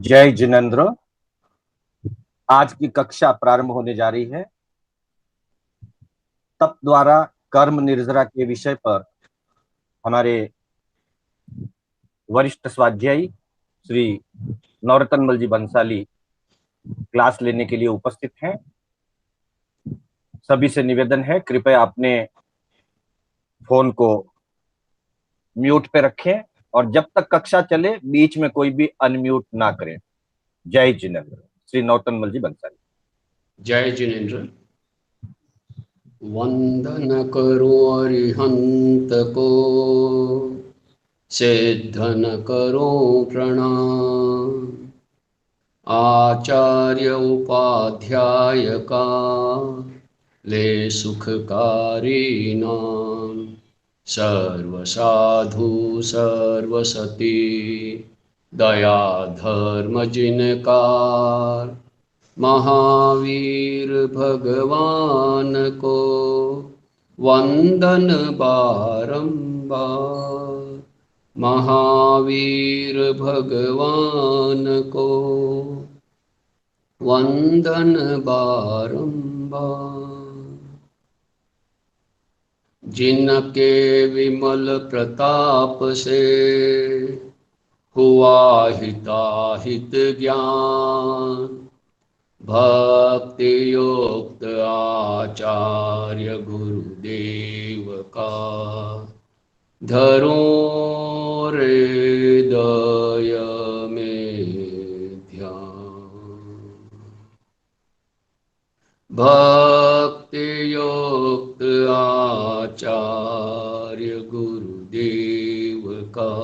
जय जिनेन्द्र। आज की कक्षा प्रारंभ होने जा रही है। तप द्वारा कर्म निर्जरा के विषय पर हमारे वरिष्ठ स्वाध्यायी श्री नौरतनमल जी बंसाली क्लास लेने के लिए उपस्थित हैं। सभी से निवेदन है, कृपया अपने फोन को म्यूट पे रखें और जब तक कक्षा चले बीच में कोई भी अनम्यूट ना करें। जय जिनेन्द्र। श्री नौतनमल जी बंसाली। जय जिनेन्द्र। वंदन करो अरिहंत को, सिद्धन करो प्रणाम। आचार्य उपाध्याय का ले सुखकारी नाम। सर्व साधु सर्वसती दया धर्म जिनकार। महावीर भगवान को वंदन बारंबार। महावीर भगवान को वंदन बारंबार। जिनके विमल प्रताप से हुआ हिताहित ज्ञान। भक्ति युक्त आचार्य गुरुदेव का धरो हृदय में ध्यान। भक्ति युक्त आचार्य गुरुदेव का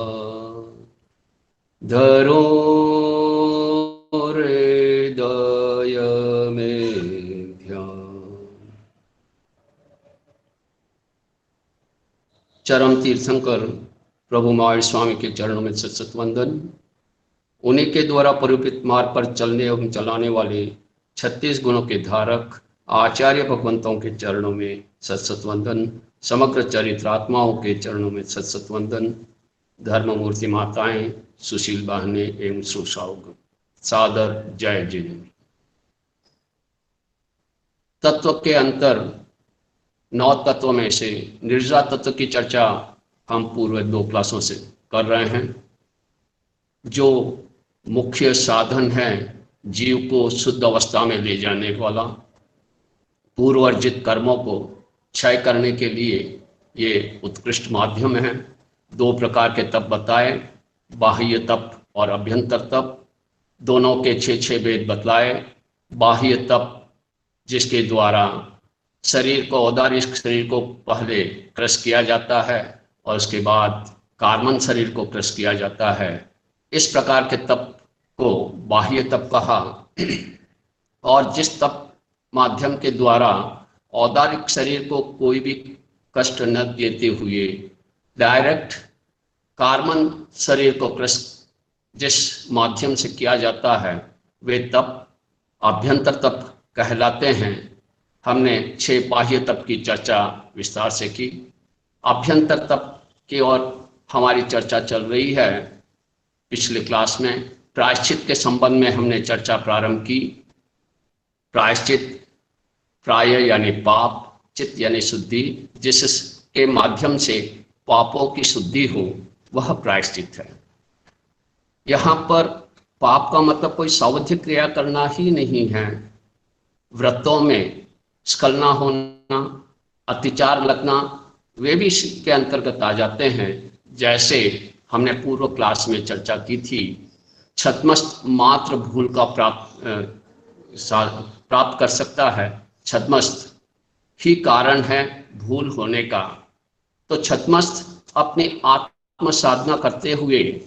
धरो हृदय में ध्यान। चरम तीर्थंकर प्रभु महावीर स्वामी के चरणों में सत वंदन। उन्हीं के द्वारा परिवृत मार्ग पर चलने एवं चलाने वाले 36 गुणों के धारक आचार्य भगवंतों के चरणों में सत वंदन। समग्र चरित्रात्माओं के चरणों में सत वंदन। धर्ममूर्ति माताएं, सुशील बहने एवं श्रोतागण, सादर जय जिनेन्द्र। तत्व के अंतर 9 तत्वों में से निर्जरा तत्व की चर्चा हम पूर्व 2 क्लासों से कर रहे हैं। जो मुख्य साधन है जीव को शुद्ध अवस्था में ले जाने वाला, पूर्व अर्जित कर्मों को क्षय करने के लिए ये उत्कृष्ट माध्यम है। 2 प्रकार के तप बताए, बाह्य तप और अभ्यंतर तप। दोनों के 6 भेद बतलाए। बाह्य तप जिसके द्वारा शरीर को, औदारिक शरीर को पहले क्रश किया जाता है और उसके बाद कार्बन शरीर को क्रश किया जाता है। इस प्रकार के तप को बाह्य तप कहा। और जिस तप माध्यम के द्वारा औदारिक शरीर को कोई भी कष्ट न देते हुए डायरेक्ट कार्बन शरीर को क्रश जिस माध्यम से किया जाता है, वे तप अभ्यंतर तप कहलाते हैं। हमने 6 बाह्य तप की चर्चा विस्तार से की। अभ्यंतर तप की ओर हमारी चर्चा चल रही है। पिछले क्लास में प्रायश्चित के संबंध में हमने चर्चा प्रारंभ की। प्रायश्चित, प्राय यानी पाप, चित यानी शुद्धि, जिसके माध्यम से पापों की शुद्धि हो वह प्रायश्चित है। यहाँ पर पाप का मतलब कोई सावध्य क्रिया करना ही नहीं है। व्रतों में स्खलना होना, अतिचार लगना, वे भी इसके अंतर्गत आ जाते हैं। जैसे हमने पूर्व क्लास में चर्चा की थी, छद्मस्त मात्र भूल का प्राप्त कर सकता है। छद्मस्त ही कारण है भूल होने का। तो छद्मस्त अपनी आत्म साधना करते हुए,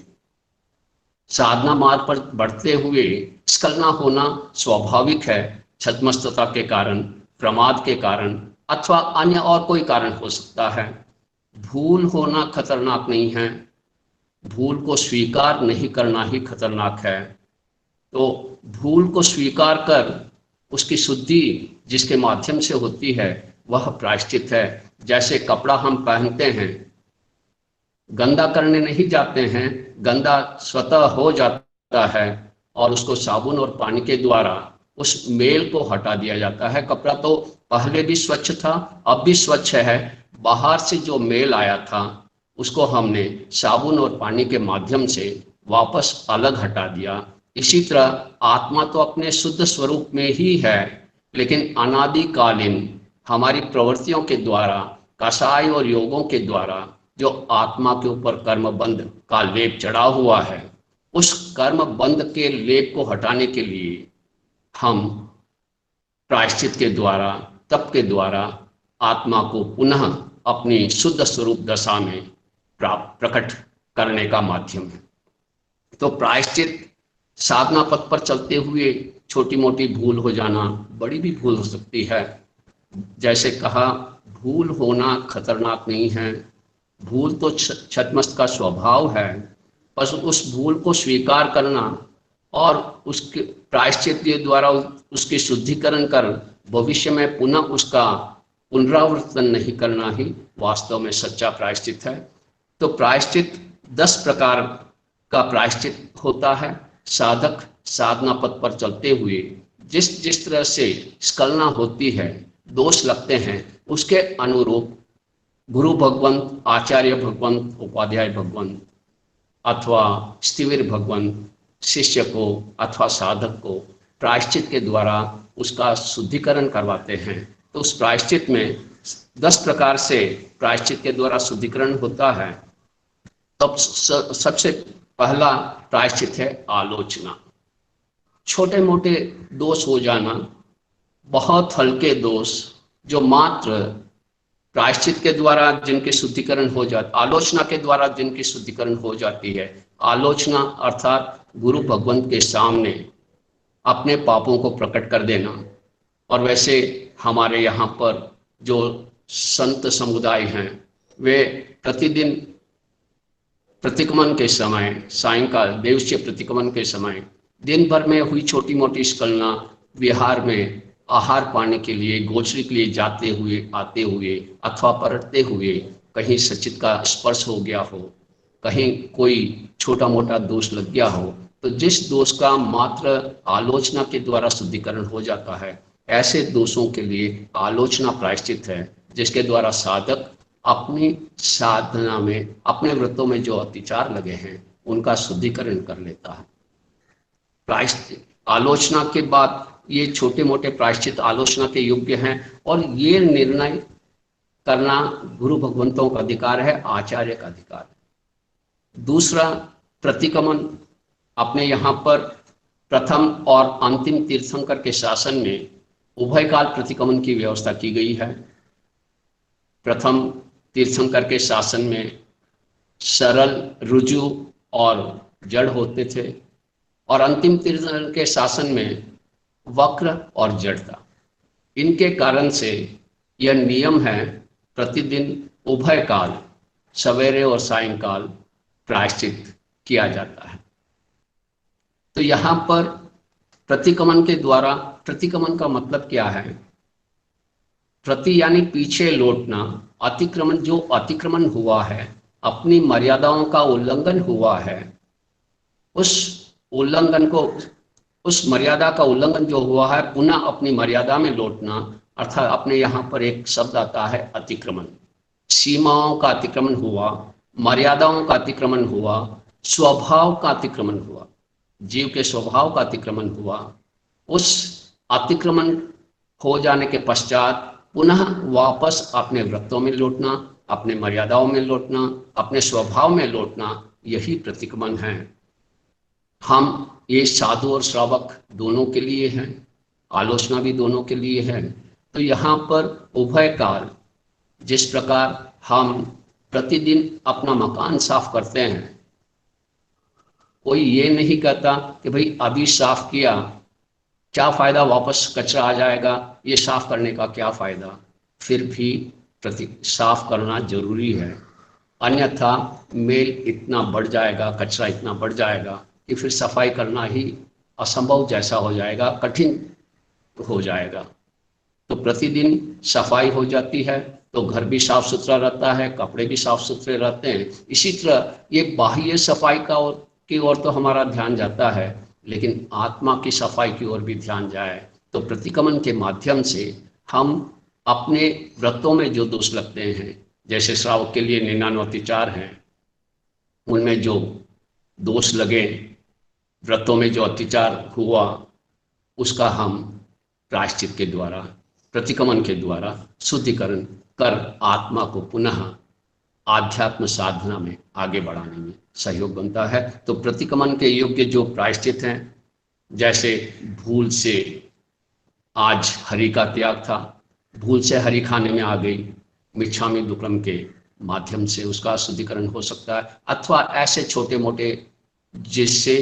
साधना मार्ग पर बढ़ते हुए स्खलना होना स्वाभाविक है। छद्मस्तता के कारण, प्रमाद के कारण अथवा अन्य और कोई कारण हो सकता है। भूल होना खतरनाक नहीं है, भूल को स्वीकार नहीं करना ही खतरनाक है। तो भूल को स्वीकार कर उसकी शुद्धि जिसके माध्यम से होती है वह प्रायश्चित है। जैसे कपड़ा हम पहनते हैं, गंदा करने नहीं जाते हैं, गंदा स्वतः हो जाता है। और उसको साबुन और पानी के द्वारा उस मेल को हटा दिया जाता है। कपड़ा तो पहले भी स्वच्छ था, अब भी स्वच्छ है। बाहर से जो मेल आया था उसको हमने साबुन और पानी के माध्यम से वापस अलग हटा दिया। इसी तरह आत्मा तो अपने शुद्ध स्वरूप में ही है, लेकिन अनादिकालीन हमारी प्रवृत्तियों के द्वारा, कषाय और योगों के द्वारा जो आत्मा के ऊपर कर्म बंध का लेप चढ़ा हुआ है, उस कर्म बंध के लेप को हटाने के लिए हम प्रायश्चित के द्वारा, तप के द्वारा आत्मा को पुनः अपनी शुद्ध स्वरूप दशा में प्रकट करने का माध्यम है। तो प्रायश्चित साधना पथ पर चलते हुए छोटी मोटी भूल हो जाना, बड़ी भी भूल हो सकती है। जैसे कहा, भूल होना खतरनाक नहीं है, भूल तो छद्मस्त का स्वभाव है, बस उस भूल को स्वीकार करना और उसके प्रायश्चित के द्वारा उसके शुद्धिकरण कर भविष्य में पुनः उसका पुनरावर्तन नहीं करना ही वास्तव में सच्चा प्रायश्चित है। तो प्रायश्चित 10 प्रकार का प्रायश्चित होता है। साधक साधना पथ पर चलते हुए जिस जिस तरह से स्खलना होती है, दोष लगते हैं, उसके अनुरूप गुरु भगवंत, आचार्य भगवंत, उपाध्याय भगवंत अथवा स्थिविर भगवंत शिष्य को अथवा साधक को प्रायश्चित के द्वारा उसका शुद्धिकरण करवाते हैं। तो उस प्रायश्चित में 10 प्रकार से प्रायश्चित के द्वारा शुद्धिकरण होता है। तब सबसे पहला प्रायश्चित है आलोचना। छोटे मोटे दोष हो जाना, बहुत हल्के दोष जो मात्र प्रायश्चित के द्वारा जिनके शुद्धिकरण हो जाती, आलोचना के द्वारा जिनकी शुद्धिकरण हो जाती है। आलोचना अर्थात गुरु भगवंत के सामने अपने पापों को प्रकट कर देना। और वैसे हमारे यहाँ पर जो संत समुदाय हैं, वे प्रतिदिन प्रतिक्रमण के समय, सायंकाल देवस्य प्रतिक्रमण के समय दिन भर में हुई छोटी मोटी स्खलना, विहार में आहार पाने के लिए, गोचरी के लिए जाते हुए, आते हुए अथवा परतते हुए कहीं सचित का स्पर्श हो गया हो, कहीं कोई छोटा मोटा दोष लग गया हो, तो जिस दोष का मात्र आलोचना के द्वारा शुद्धिकरण हो जाता है, ऐसे दोषों के लिए आलोचना प्रायश्चित है, जिसके द्वारा साधक अपनी साधना में, अपने व्रतों में जो अतिचार लगे हैं, उनका शुद्धिकरण कर लेता है। प्रायश्चित आलोचना के बाद ये छोटे मोटे प्रायश्चित आलोचना के योग्य हैं, और ये निर्णय करना गुरु भगवंतों का अधिकार है, आचार्य का अधिकार है। दूसरा प्रतिक्रमण, अपने यहाँ पर प्रथम और अंतिम तीर्थंकर के शासन में उभयकाल प्रतिक्रमण की व्यवस्था की गई है। प्रथम तीर्थंकर के शासन में सरल, रुजु और जड़ होते थे, और अंतिम तीर्थंकर के शासन में वक्र और जड़ था। इनके कारण से यह नियम है, प्रतिदिन उभय काल सवेरे और सायंकाल प्रायश्चित किया जाता है। तो यहाँ पर प्रतिक्रमण के द्वारा, प्रतिक्रमण का मतलब क्या है? प्रति यानी पीछे लौटना, अतिक्रमण जो अतिक्रमण हुआ है, अपनी मर्यादाओं का उल्लंघन हुआ है, उस उल्लंघन को, उस मर्यादा का उल्लंघन जो हुआ है, पुनः अपनी मर्यादा में लौटना। अर्थात अपने यहाँ पर एक शब्द आता है अतिक्रमण। सीमाओं का अतिक्रमण हुआ, मर्यादाओं का अतिक्रमण हुआ, स्वभाव का अतिक्रमण हुआ, जीव के स्वभाव का अतिक्रमण हुआ। उस अतिक्रमण हो जाने के पश्चात पुनः वापस अपने व्रतों में लौटना, अपने मर्यादाओं में लौटना, अपने स्वभाव में लौटना, यही प्रतिक्रमण है। हम ये साधु और श्रावक दोनों के लिए हैं, आलोचना भी दोनों के लिए है। तो यहाँ पर उभय काल, जिस प्रकार हम प्रतिदिन अपना मकान साफ करते हैं, कोई ये नहीं कहता कि भाई अभी साफ किया, क्या फायदा, वापस कचरा आ जाएगा, ये साफ करने का क्या फायदा। फिर भी साफ करना जरूरी है, अन्यथा मेल इतना बढ़ जाएगा, कचरा इतना बढ़ जाएगा कि फिर सफाई करना ही असंभव जैसा हो जाएगा, कठिन हो जाएगा। तो प्रतिदिन सफाई हो जाती है तो घर भी साफ सुथरा रहता है, कपड़े भी साफ सुथरे रहते हैं। इसी तरह ये बाह्य सफाई का की ओर तो हमारा ध्यान जाता है, लेकिन आत्मा की सफाई की ओर भी ध्यान जाए, तो प्रतिक्रमण के माध्यम से हम अपने व्रतों में जो दोष लगते हैं, जैसे श्रावक के लिए 99 अतिचार हैं, उनमें जो दोष लगे, व्रतों में जो अत्याचार हुआ, उसका हम प्रायश्चित के द्वारा, प्रतिक्रमण के द्वारा शुद्धिकरण कर आत्मा को पुनः आध्यात्म साधना में आगे बढ़ाने में सहयोग बनता है। तो प्रतिक्रमण के योग्य जो प्रायश्चित हैं, जैसे भूल से आज हरि का त्याग था, भूल से हरि खाने में आ गई, मिच्छामि दुक्कड़म के माध्यम से उसका शुद्धिकरण हो सकता है, अथवा ऐसे छोटे मोटे जिससे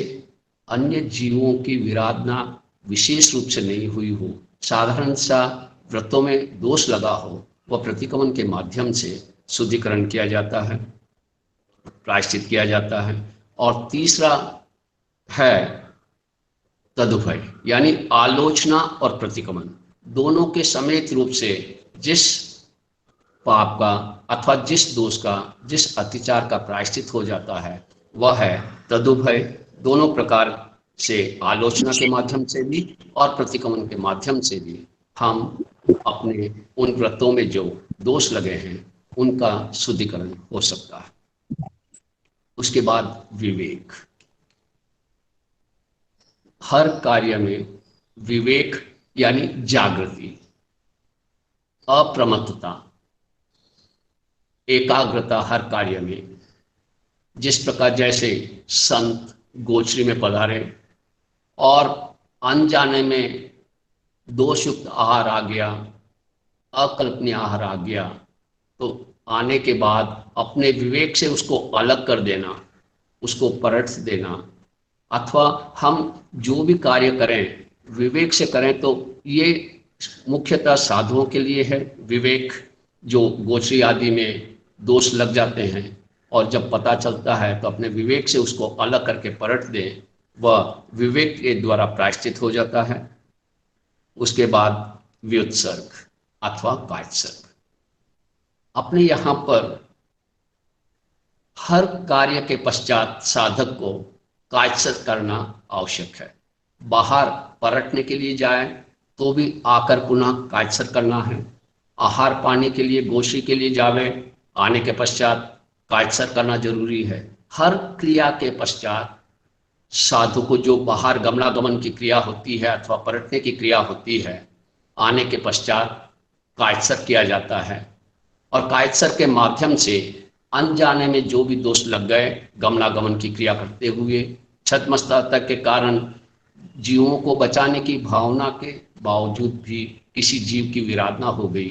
अन्य जीवों की विराधना विशेष रूप से नहीं हुई हो, साधारण सा व्रतों में दोष लगा हो, वह प्रतिक्रमण के माध्यम से शुद्धिकरण किया जाता है, प्रायश्चित किया जाता है। और तीसरा है तदुभय, यानी आलोचना और प्रतिक्रमण दोनों के समेत रूप से जिस पाप का अथवा जिस दोष का, जिस अत्याचार का प्रायश्चित हो जाता है, वह है तदुभय। दोनों प्रकार से, आलोचना के माध्यम से भी और प्रतिक्रमण के माध्यम से भी, हम अपने उन व्रतों में जो दोष लगे हैं उनका शुद्धिकरण हो सकता है। उसके बाद विवेक, हर कार्य में विवेक यानी जागृति, अप्रमत्तता, एकाग्रता हर कार्य में। जिस प्रकार जैसे संत गोचरी में पधारे और अनजाने में दोषयुक्त आहार आ गया, अकल्पनीय आहार आ गया, तो आने के बाद अपने विवेक से उसको अलग कर देना, उसको पलट देना, अथवा हम जो भी कार्य करें विवेक से करें, तो ये मुख्यतः साधुओं के लिए है विवेक। जो गोचरी आदि में दोष लग जाते हैं और जब पता चलता है तो अपने विवेक से उसको अलग करके पलट दें, वह विवेक के द्वारा प्रायश्चित हो जाता है। उसके बाद व्युत्सर्ग अथवा कायत्सर्ग। अपने यहाँ पर हर कार्य के पश्चात साधक को कायत्सर्ग करना आवश्यक है। बाहर पलटने के लिए जाए तो भी आकर पुनः कायत्सर्ग करना है। आहार पाने के लिए गोशी के लिए जावे, आने के पश्चात कायत्सर्ग करना जरूरी है। हर क्रिया के पश्चात साधु को जो बाहर गमनागमन की क्रिया होती है अथवा पलटने की क्रिया होती है, आने के पश्चात कायत्सर्ग किया जाता है। और कायत्सर्ग के माध्यम से अनजाने में जो भी दोष लग गए गमनागमन की क्रिया करते हुए, छद्मस्तक के कारण जीवों को बचाने की भावना के बावजूद भी किसी जीव की विराधना हो गई,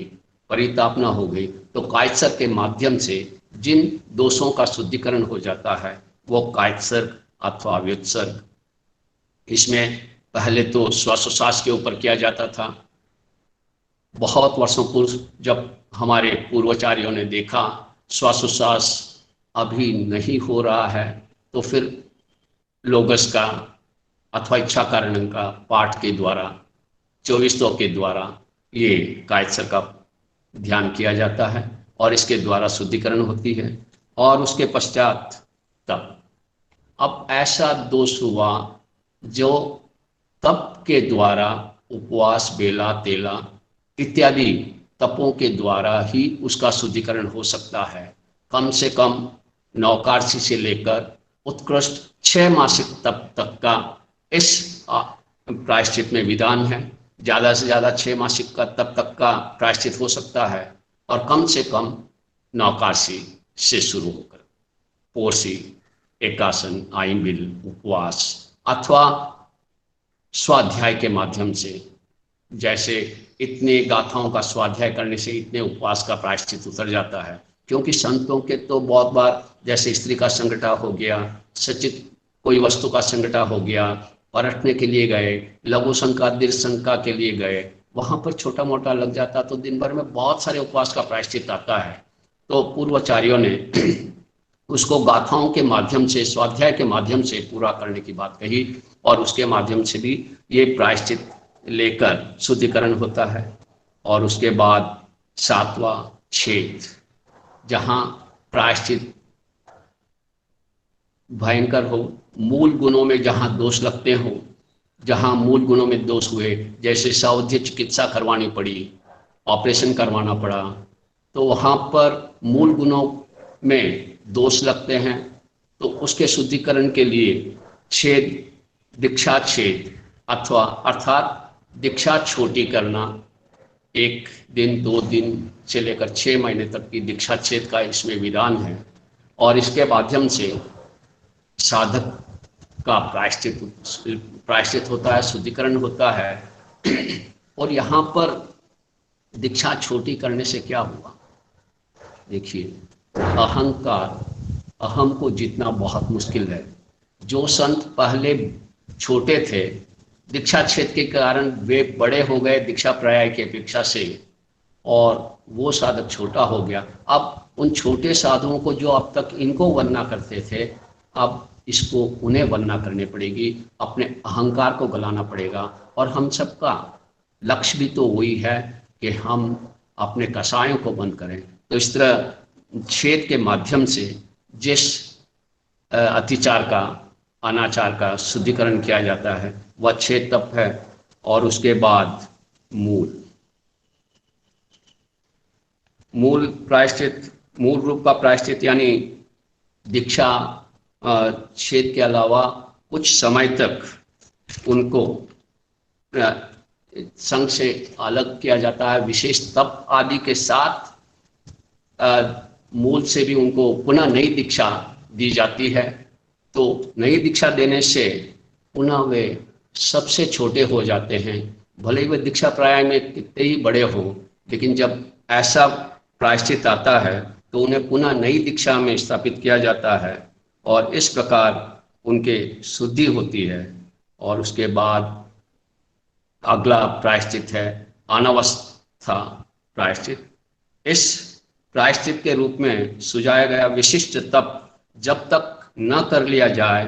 परितापना हो गई, तो कायत्सर्ग के माध्यम से जिन दोषों का शुद्धिकरण हो जाता है वो कायत्सर्ग अथवा व्युत्सर्ग। इसमें पहले तो श्वासोच्छ्वास के ऊपर किया जाता था। बहुत वर्षों पूर्व जब हमारे पूर्वाचार्यों ने देखा श्वासोच्छ्वास अभी नहीं हो रहा है, तो फिर लोगस का अथवा इच्छा कारण का पाठ के द्वारा, 24 के द्वारा ये कायत्सर्ग का ध्यान किया जाता है और इसके द्वारा शुद्धिकरण होती है। और उसके पश्चात तप। अब ऐसा दोष हुआ जो तप के द्वारा, उपवास, बेला, तेला इत्यादि तपों के द्वारा ही उसका शुद्धिकरण हो सकता है। कम से कम नौकार्षि से लेकर उत्कृष्ट 6 मासिक तप तक का इस प्रायश्चित में विधान है। ज़्यादा से ज़्यादा 6 मासिक का तप तक का प्रायश्चित हो सकता है और कम से कम नौकार्षि से शुरू होकर पोरसी, एकासन, आइंबिल, उपवास अथवा स्वाध्याय के माध्यम से। जैसे इतने गाथाओं का स्वाध्याय करने से इतने उपवास का प्रायश्चित उतर जाता है, क्योंकि संतों के तो बहुत बार जैसे स्त्री का संकटा हो गया, सचित कोई वस्तु का संकटा हो गया, पलटने के लिए गए, लघु शंका, दीर्घ शंका के लिए गए, वहां पर छोटा मोटा लग जाता तो दिन भर में बहुत सारे उपवास का प्रायश्चित आता है। तो पूर्वाचार्यों ने उसको गाथाओं के माध्यम से, स्वाध्याय के माध्यम से पूरा करने की बात कही और उसके माध्यम से भी ये प्रायश्चित लेकर शुद्धिकरण होता है। और उसके बाद 7वां छेद, जहां प्रायश्चित भयंकर हो, मूल गुणों में जहाँ दोष लगते हो, जहाँ मूल गुणों में दोष हुए, जैसे सावधि चिकित्सा करवानी पड़ी, ऑपरेशन करवाना पड़ा, तो वहाँ पर मूल गुणों में दोष लगते हैं, तो उसके शुद्धिकरण के लिए छेद, दीक्षा छेद अथवा अर्थात दीक्षा छोटी करना, 1 दिन 2 दिन से लेकर 6 महीने तक की दीक्षा छेद का इसमें विधान है। और इसके माध्यम से साधक का प्रायश्चित होता है, शुद्धिकरण होता है। और यहाँ पर दीक्षा छोटी करने से क्या हुआ, देखिए, अहंकार, अहम को जीतना बहुत मुश्किल है। जो संत पहले छोटे थे, दीक्षा छेद के कारण वे बड़े हो गए दीक्षा पर्याय की अपेक्षा से, और वो साधक छोटा हो गया। अब उन छोटे साधुओं को जो अब तक इनको वंदना करते थे, अब इसको उन्हें वंदना करनी पड़ेगी, अपने अहंकार को गलाना पड़ेगा। और हम सबका लक्ष्य भी तो वही है कि हम अपने कसायों को बंद करें। तो इस तरह छेद के माध्यम से जिस अतिचार का, अनाचार का शुद्धिकरण किया जाता है, वह छेद तप है। और उसके बाद मूल प्रायश्चित, मूल रूप का प्रायश्चित यानी दीक्षा छेद के अलावा कुछ समय तक उनको संघ से अलग किया जाता है, विशेष तप आदि के साथ मूल से भी उनको पुनः नई दीक्षा दी जाती है। तो नई दीक्षा देने से पुनः वे सबसे छोटे हो जाते हैं, भले ही वे दीक्षा पर्याय में कितने ही बड़े हों, लेकिन जब ऐसा प्रायश्चित आता है तो उन्हें पुनः नई दीक्षा में स्थापित किया जाता है, और इस प्रकार उनके शुद्धि होती है। और उसके बाद अगला प्रायश्चित है अनवस्था प्रायश्चित। इस प्रायश्चित के रूप में सुझाया गया विशिष्ट तप जब तक न कर लिया जाए,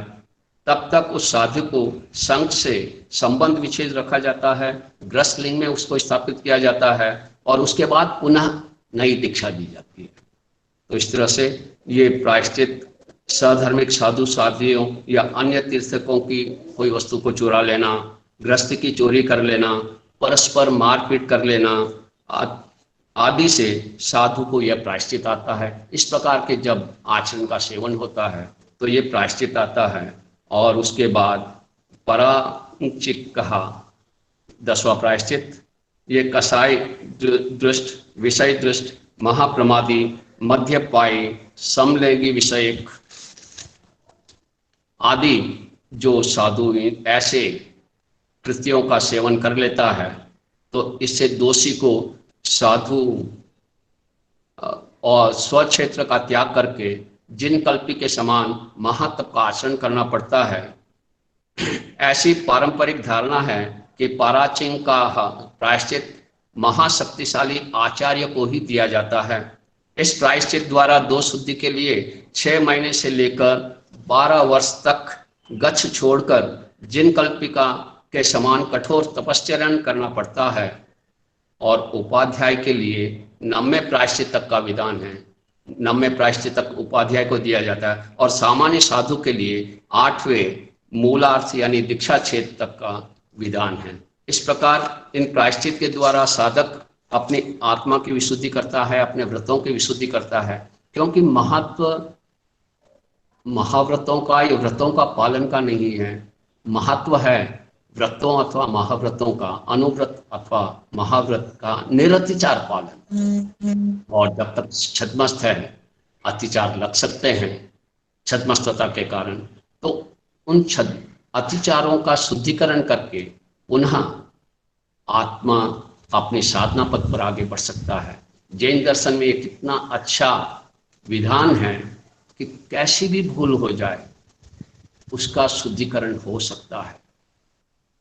तब तक उस साधु को संघ से संबंध विच्छेद रखा जाता है, ग्रस्त लिंग में उसको स्थापित किया जाता है, और उसके बाद पुनः नई दीक्षा दी जाती है। तो इस तरह से ये प्रायश्चित सधर्मिक साधु साधियों या अन्य तीर्थकों की कोई वस्तु को चुरा लेना, गृहस्थ की चोरी कर लेना, परस्पर मारपीट कर लेना आदि से साधु को यह प्रायश्चित आता है। इस प्रकार के जब आचरण का सेवन होता है तो ये प्रायश्चित आता है। और उसके बाद पराचिक कहा 10वां प्रायश्चित, ये कसाई दृष्ट, विषय दृष्ट, महाप्रमादी, मध्यपायी, समलैंगी विषयक आदि जो साधु ऐसे कृत्यों का सेवन कर लेता है, तो इससे दोषी को साधु और स्वक्षेत्र का त्याग करके जिन कल्पी के समान महातप का आचरण करना पड़ता है। ऐसी पारंपरिक धारणा है कि पाराचिंग का प्रायश्चित महाशक्तिशाली आचार्य को ही दिया जाता है। इस प्रायश्चित द्वारा दोष शुद्धि के लिए 6 महीने से लेकर 12 वर्ष तक गच्छ छोड़कर जिन कल्पिका के समान कठोर तपश्चर्या करना पड़ता है। और उपाध्याय के लिए 90 प्रायश्चित तक का विधान है, 90 प्रायश्चित तक उपाध्याय को दिया जाता है। और सामान्य साधु के लिए 8वें मूलार्थ यानी दीक्षा छेद तक का विधान है। इस प्रकार इन प्रायश्चित के द्वारा साधक अपनी आत्मा की विशुद्धि करता है, अपने व्रतों की विशुद्धि करता है। क्योंकि महत्व महाव्रतों का या व्रतों का पालन का नहीं है, महत्व है व्रतों अथवा महाव्रतों का, अनुव्रत अथवा महाव्रत का निरतिचार पालन। और जब तक छद्मस्त है, अतिचार लग सकते हैं छद्मस्तता के कारण, तो उन अतिचारों का शुद्धिकरण करके पुनः आत्मा अपनी साधना पथ पर आगे बढ़ सकता है। जैन दर्शन में ये कितना अच्छा विधान है कि कैसी भी भूल हो जाए उसका शुद्धिकरण हो सकता है।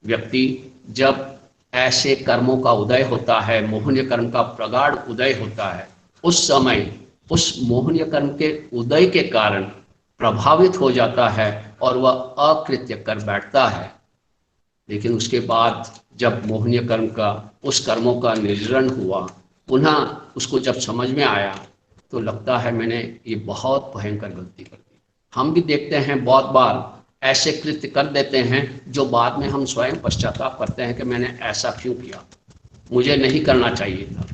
व्यक्ति जब ऐसे कर्मों का उदय होता है, मोहनीय कर्म का प्रगाढ़ उदय होता है, उस समय उस मोहनीय कर्म के उदय के कारण प्रभावित हो जाता है और वह अकृत्य कर बैठता है। लेकिन उसके बाद जब मोहनीय कर्म का, उस कर्मों का निर्जरण हुआ, पुनः उसको जब समझ में आया तो लगता है मैंने ये बहुत भयंकर गलती कर दी, हम भी देखते हैं बहुत बार ऐसे कृत्य कर देते हैं जो बाद में हम स्वयं पश्चाताप करते हैं कि मैंने ऐसा क्यों किया, मुझे नहीं करना चाहिए था।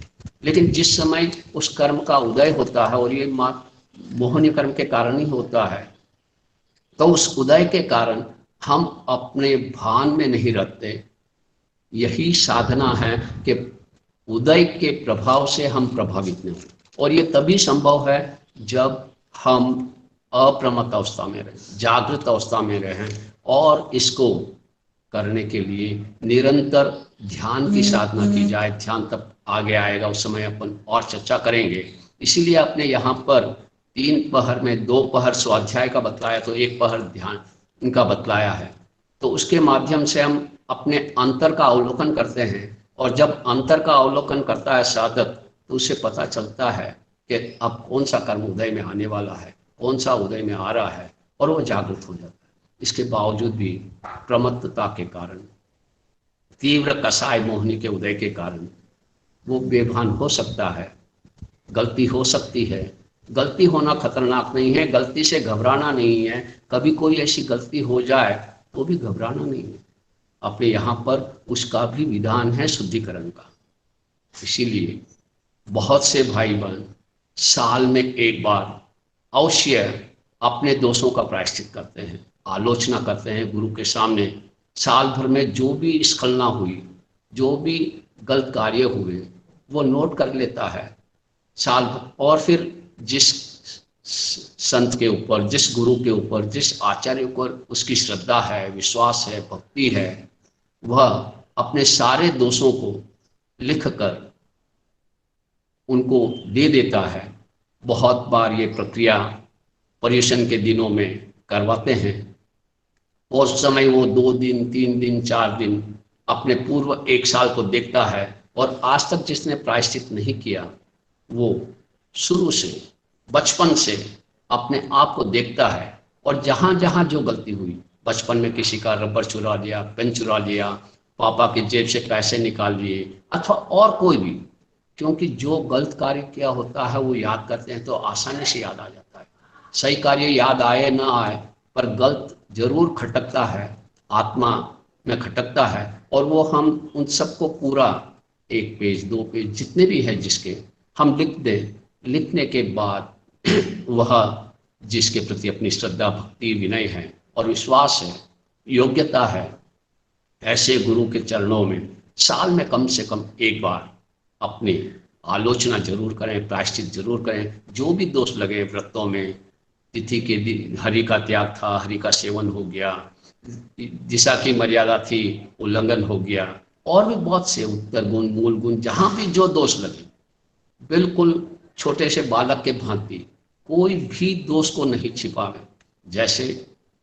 लेकिन जिस समय उस कर्म का उदय होता है, और ये मोहनीय कर्म के कारण ही होता है, तो उस उदय के कारण हम अपने भान में नहीं रहते। यही साधना है कि उदय के प्रभाव से हम प्रभावित नहीं हो, और ये तभी संभव है जब हम अप्रमत्त अवस्था में रहें, जागृत अवस्था में रहें, और इसको करने के लिए निरंतर ध्यान की साधना की जाए। ध्यान तब आगे आएगा, उस समय अपन और चर्चा करेंगे। इसीलिए आपने यहाँ पर 3 पहर में 2 पहर स्वाध्याय का बतलाया, तो 1 पहर ध्यान इनका बतलाया है। तो उसके माध्यम से हम अपने अंतर का अवलोकन करते हैं, और जब अंतर का अवलोकन करता है साधक, तो उसे पता चलता है कि अब कौन सा कर्म उदय में आने वाला है, कौन सा उदय में आ रहा है, और वो जागृत हो जाता है। इसके बावजूद भी प्रमत्तता के कारण, तीव्र कसाय मोहनी के उदय के कारण वो बेभान हो सकता है, गलती हो सकती है। गलती होना खतरनाक नहीं है, गलती से घबराना नहीं है। कभी कोई ऐसी गलती हो जाए तो भी घबराना नहीं है। अपने यहाँ पर उसका भी विधान है शुद्धिकरण का। इसीलिए बहुत से भाई बहन साल में एक बार अवश्य अपने दोषों का प्रायश्चित करते हैं, आलोचना करते हैं गुरु के सामने। साल भर में जो भी स्खलना हुई, जो भी गलत कार्य हुए, वो नोट कर लेता है साल भर। और फिर जिस संत के ऊपर, जिस गुरु के ऊपर, जिस आचार्य ऊपर उसकी श्रद्धा है, विश्वास है, भक्ति है, वह अपने सारे दोषों को लिखकर उनको दे देता है। बहुत बार ये प्रक्रिया पर्युषण के दिनों में करवाते हैं, और उस समय वो 2 दिन 3 दिन 4 दिन अपने पूर्व 1 साल को देखता है, और आज तक जिसने प्रायश्चित नहीं किया वो शुरू से, बचपन से अपने आप को देखता है। और जहां जहां जो गलती हुई, बचपन में किसी का रबर चुरा लिया, पेन चुरा लिया, पापा की जेब से पैसे निकाल लिए, अथवा और कोई भी, क्योंकि जो गलत कार्य किया होता है वो याद करते हैं तो आसानी से याद आ जाता है। सही कार्य याद आए ना आए, पर गलत जरूर खटकता है, आत्मा में खटकता है। और वो हम उन सबको पूरा 1 पेज 2 पेज जितने भी है जिसके हम लिख दें। लिखने के बाद वह जिसके प्रति अपनी श्रद्धा, भक्ति, विनय है और विश्वास है, योग्यता है, ऐसे गुरु के चरणों में साल में कम से कम एक बार अपनी आलोचना जरूर करें, प्रायश्चित जरूर करें। जो भी दोष लगे व्रतों में, तिथि के दिन हरि का त्याग था, हरि का सेवन हो गया, दिशा की मर्यादा थी, उल्लंघन हो गया, और भी बहुत से उत्तर गुण, मूल गुण, जहां भी जो दोष लगे, बिल्कुल छोटे से बालक के भांति कोई भी दोष को नहीं छिपावे। जैसे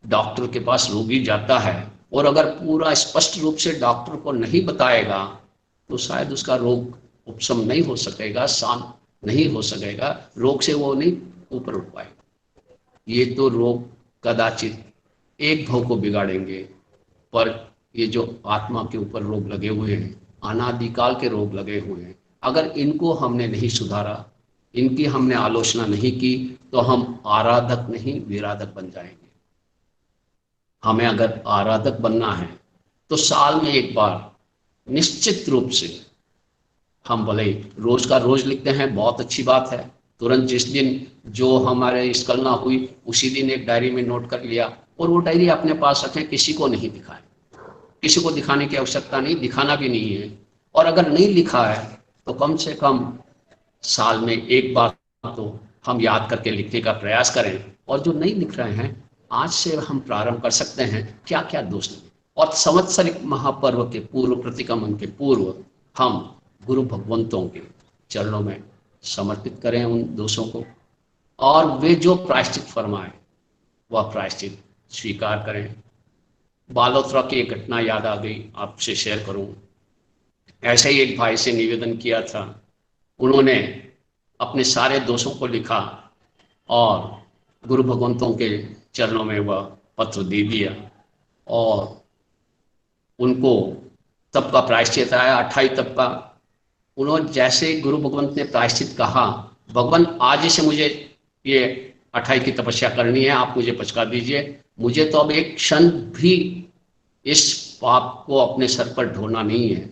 डॉक्टर के पास रोगी जाता है, और अगर पूरा स्पष्ट रूप से डॉक्टर को नहीं बताएगा तो शायद उसका रोग उपशम नहीं हो सकेगा, शांत नहीं हो सकेगा, रोग से वो नहीं ऊपर उठ पाएगा। ये तो रोग कदाचित एक भाव को बिगाड़ेंगे, पर ये जो आत्मा के ऊपर रोग लगे हुए हैं, अनादिकाल के रोग लगे हुए हैं, अगर इनको हमने नहीं सुधारा, इनकी हमने आलोचना नहीं की, तो हम आराधक नहीं विराधक बन जाएंगे। हमें अगर आराधक बनना है तो साल में एक बार निश्चित रूप से, हम भले रोज का रोज लिखते हैं, बहुत अच्छी बात है। तुरंत जिस दिन जो हमारे स्खलना हुई उसी दिन एक डायरी में नोट कर लिया, और वो डायरी अपने पास रखें, किसी को नहीं दिखाएं। किसी को दिखाने की आवश्यकता नहीं, दिखाना भी नहीं है। और अगर नहीं लिखा है तो कम से कम साल में एक बार तो हम याद करके लिखने का प्रयास करें। और जो नहीं लिख रहे हैं, आज से हम प्रारंभ कर सकते हैं क्या क्या दोष लगे, और संवत्सरिक महापर्व के पूर्व, प्रतिक्रमण के पूर्व, हम गुरु भगवंतों के चरणों में समर्पित करें उन दोषों को, और वे जो प्रायश्चित फरमाए वह प्रायश्चित स्वीकार करें। बालोत्रा की एक घटना याद आ गई, आपसे शेयर करूं। ऐसे ही एक भाई से निवेदन किया था, उन्होंने अपने सारे दोषों को लिखा और गुरु भगवंतों के चरणों में वह पत्र दे दिया, और उनको तप का प्रायश्चित आया, 28 तप का। उन्होंने जैसे गुरु भगवंत ने प्रायश्चित कहा, भगवान आज से मुझे ये अठाई की तपस्या करनी है, आप मुझे पचका दीजिए, मुझे तो अब एक क्षण भी इस पाप को अपने सर पर ढोना नहीं है।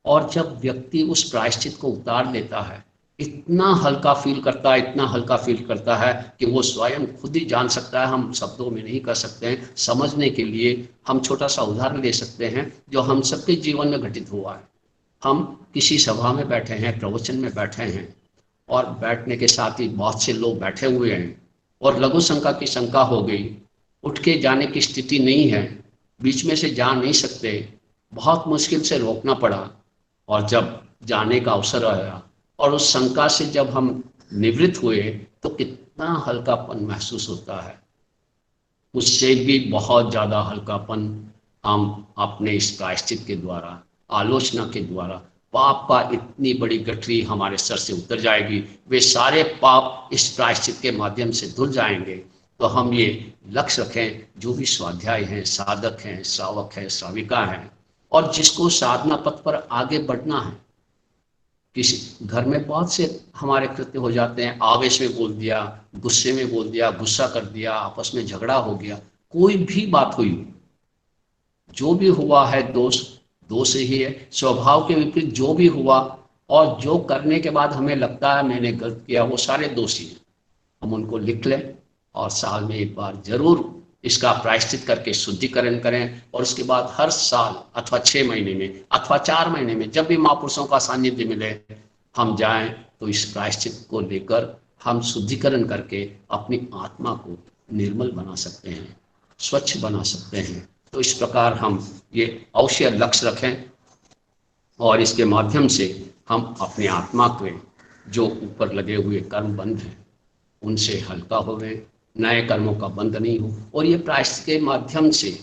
और जब व्यक्ति उस प्रायश्चित को उतार लेता है, इतना हल्का फील करता है, इतना हल्का फील करता है कि वो स्वयं खुद ही जान सकता है, हम शब्दों में नहीं कर सकते हैं। समझने के लिए हम छोटा सा उदाहरण ले सकते हैं जो हम सबके जीवन में घटित हुआ है। हम किसी सभा में बैठे हैं, प्रवचन में बैठे हैं, और बैठने के साथ ही बहुत से लोग बैठे हुए हैं और लघु शंका की शंका हो गई, उठ के जाने की स्थिति नहीं है, बीच में से जा नहीं सकते, बहुत मुश्किल से रोकना पड़ा, और जब जाने का अवसर आया और उस शंका से जब हम निवृत्त हुए तो कितना हल्कापन महसूस होता है। उससे भी बहुत ज़्यादा हल्कापन हम अपने इस प्रायश्चित के द्वारा, आलोचना के द्वारा, पाप का इतनी बड़ी गठरी हमारे सर से उतर जाएगी, वे सारे पाप इस प्रायश्चित के माध्यम से धुल जाएंगे। तो हम ये लक्ष्य रखें, जो भी स्वाध्याय हैं, साधक हैं, श्रावक हैं, श्राविका हैं, और जिसको साधना पथ पर आगे बढ़ना है, किसी घर में बहुत से हमारे कृत्य हो जाते हैं, आवेश में बोल दिया, गुस्से में बोल दिया, गुस्सा कर दिया, आपस में झगड़ा हो गया, कोई भी बात हुई, जो भी हुआ है दोष दोष ही है, स्वभाव के विपरीत जो भी हुआ और जो करने के बाद हमें लगता है मैंने गलत किया, वो सारे दोषी हैं। हम उनको लिख लें और साल में एक बार जरूर इसका प्रायश्चित करके शुद्धिकरण करें, और उसके बाद हर साल अथवा 6 महीने में अथवा 4 महीने में जब भी महापुरुषों का सानिध्य मिले हम जाएं, तो इस प्रायश्चित को लेकर हम शुद्धिकरण करके अपनी आत्मा को निर्मल बना सकते हैं, स्वच्छ बना सकते हैं। तो इस प्रकार हम ये अवश्य लक्ष्य रखें, और इसके माध्यम से हम अपनी आत्मा के जो ऊपर लगे हुए कर्म बंध हैं उनसे हल्का हो गए, नए कर्मों का बंध नहीं हो। और ये प्रायश्चित के माध्यम से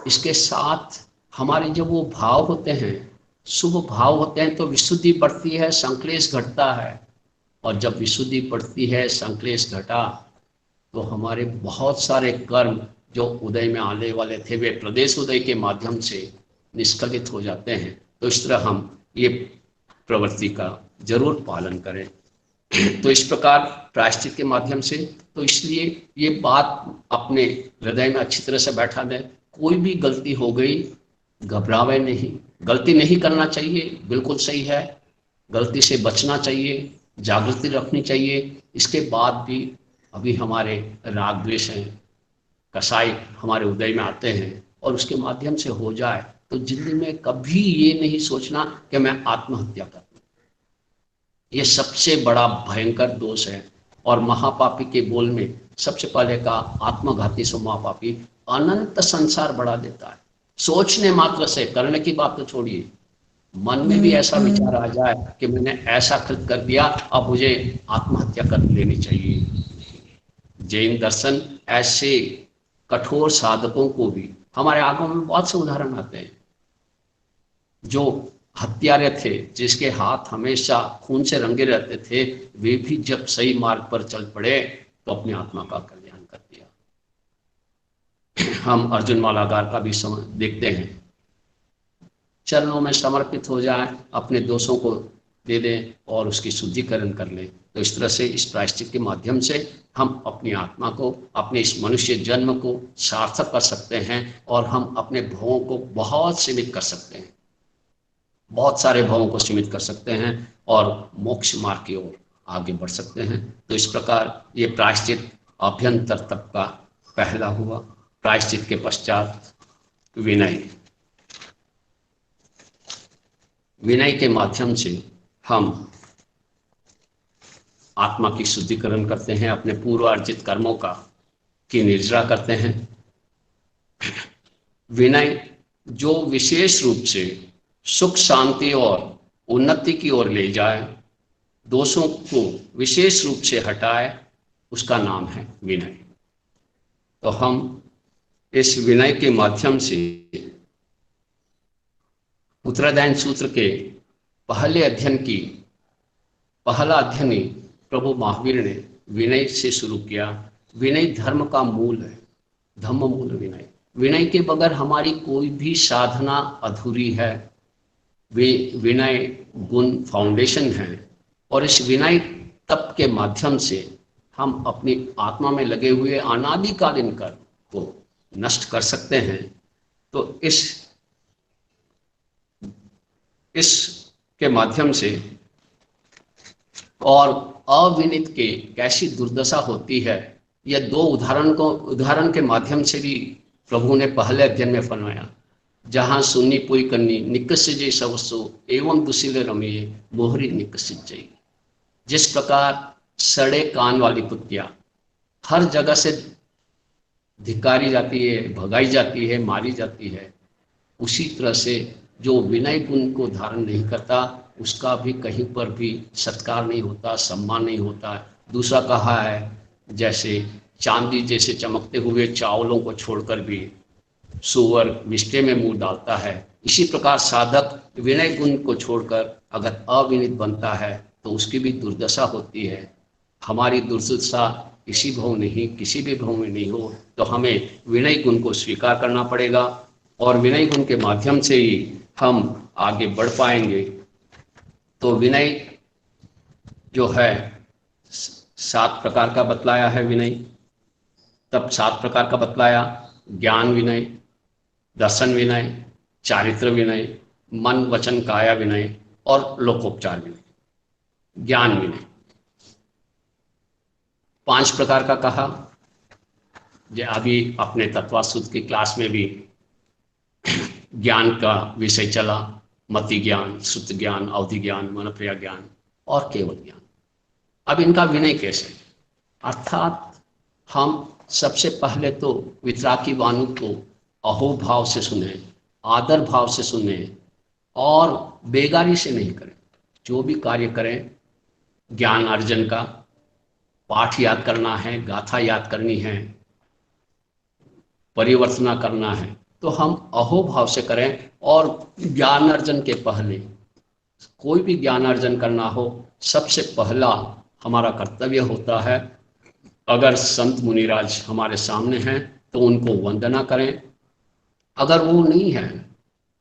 इसके साथ हमारे जब वो भाव होते हैं, शुभ भाव होते हैं, तो विशुद्धि बढ़ती है, संक्लेश घटता है। और जब विशुद्धि बढ़ती है, संक्लेश घटा, तो हमारे बहुत सारे कर्म जो उदय में आने वाले थे वे प्रदेश उदय के माध्यम से निष्कलित हो जाते हैं। तो इस तरह हम ये प्रवृत्ति का जरूर पालन करें। तो इस प्रकार प्रायश्चित के माध्यम से, तो इसलिए ये बात अपने हृदय में अच्छी तरह से बैठा दें, कोई भी गलती हो गई घबरावे नहीं, गलती नहीं करना चाहिए, बिल्कुल सही है, गलती से बचना चाहिए, जागृति रखनी चाहिए। इसके बाद भी अभी हमारे राग द्वेष हैं, कसाई हमारे उदय में आते हैं, और उसके माध्यम से हो जाए तो जिंदगी में कभी ये नहीं सोचना कि मैं आत्महत्या कर दूं। ये सबसे बड़ा भयंकर दोष है। और महापापी के बोल में सबसे पहले का आत्मघाती सो महापापी, अनंत संसार बढ़ा देता है। सोचने मात्र से, करने की बात तो छोड़िए, मन में भी ऐसा विचार आ जाए कि मैंने ऐसा कृत कर दिया, अब मुझे आत्महत्या कर लेनी चाहिए। जैन दर्शन ऐसे कठोर साधकों को भी, हमारे आंखों में बहुत से उदाहरण आते हैं, जो हत्यारे थे, जिसके हाथ हमेशा खून से रंगे रहते थे, वे भी जब सही मार्ग पर चल पड़े तो अपनी आत्मा का कल्याण कर दिया। हम अर्जुन मालागार का भी देखते हैं, चरणों में समर्पित हो जाए, अपने दोषों को दे दें और उसकी शुद्धिकरण कर लें। तो इस तरह से इस प्रायश्चित के माध्यम से हम अपनी आत्मा को, अपने इस मनुष्य जन्म को सार्थक कर सकते हैं, और हम अपने भवों को बहुत सीमित कर सकते हैं, बहुत सारे भवों को सीमित कर सकते हैं, और मोक्ष मार्ग की ओर आगे बढ़ सकते हैं। तो इस प्रकार ये प्रायश्चित अभ्यंतर तप का पहला हुआ। प्रायश्चित के पश्चात विनय, विनय के माध्यम से हम आत्मा की शुद्धिकरण करते हैं, अपने पूर्व अर्जित कर्मों का की निर्जरा करते हैं। विनय जो विशेष रूप से सुख शांति और उन्नति की ओर ले जाए, दोषों को विशेष रूप से हटाए, उसका नाम है विनय। तो हम इस विनय के माध्यम से उत्तरायण सूत्र के पहला अध्ययन ही प्रभु महावीर ने विनय से शुरू किया। विनय धर्म का मूल है, धम्म मूल विनय। विनय के बगैर हमारी कोई भी साधना अधूरी है। विनय गुण फाउंडेशन है, और इस विनय तप के माध्यम से हम अपनी आत्मा में लगे हुए अनादिकालीन कर्म को नष्ट कर सकते हैं, तो इस के माध्यम से और अविनित के कैसी दुर्दशा होती है, यह दो उदाहरण के माध्यम से भी प्रभु ने पहले अध्ययन में फरमाया। जहां सुन्नी पुई कन्नी निकसिजे सवसो एवं दुशीले रमिए मोहरी निकसित जई। जिस प्रकार सड़े कान वाली कुतिया हर जगह से धिकारी जाती है, भगाई जाती है, मारी जाती है, उसी तरह से जो विनय गुण को धारण नहीं करता उसका भी कहीं पर भी सत्कार नहीं होता, सम्मान नहीं होता। दूसरा कहा है, जैसे चांदी जैसे चमकते हुए चावलों को छोड़कर भी सुअर विष्टे में मुंह डालता है, इसी प्रकार साधक विनय गुण को छोड़कर अगर अविनित बनता है तो उसकी भी दुर्दशा होती है। हमारी दुर्दशा इसी भाव नहीं, किसी भी भाव में नहीं हो, तो हमें विनय गुण को स्वीकार करना पड़ेगा और विनय गुण के माध्यम से ही हम आगे बढ़ पाएंगे। तो विनय जो है 7 प्रकार का बतलाया है विनय। तब 7 प्रकार का बतलाया, ज्ञान विनय, दर्शन विनय, चारित्र विनय, मन वचन काया विनय और लोकोपचार विनय। ज्ञान विनय 5 प्रकार का कहा। जो अभी अपने तत्वासुद्ध की क्लास में भी ज्ञान का विषय चला, मति ज्ञान, शुद्ध ज्ञान, अवधि ज्ञान, मनप्रिया ज्ञान और केवल ज्ञान। अब इनका विनय कैसे, अर्थात हम सबसे पहले तो वितरागी वाणी को अहोभाव से सुने, आदर भाव से सुने और बेगारी से नहीं करें। जो भी कार्य करें, ज्ञान अर्जन का पाठ याद करना है, गाथा याद करनी है, परिवर्तना करना है, तो हम अहोभाव से करें। और ज्ञान अर्जन के पहले कोई भी ज्ञान अर्जन करना हो, सबसे पहला हमारा कर्तव्य होता है, अगर संत मुनिराज हमारे सामने हैं तो उनको वंदना करें। अगर वो नहीं है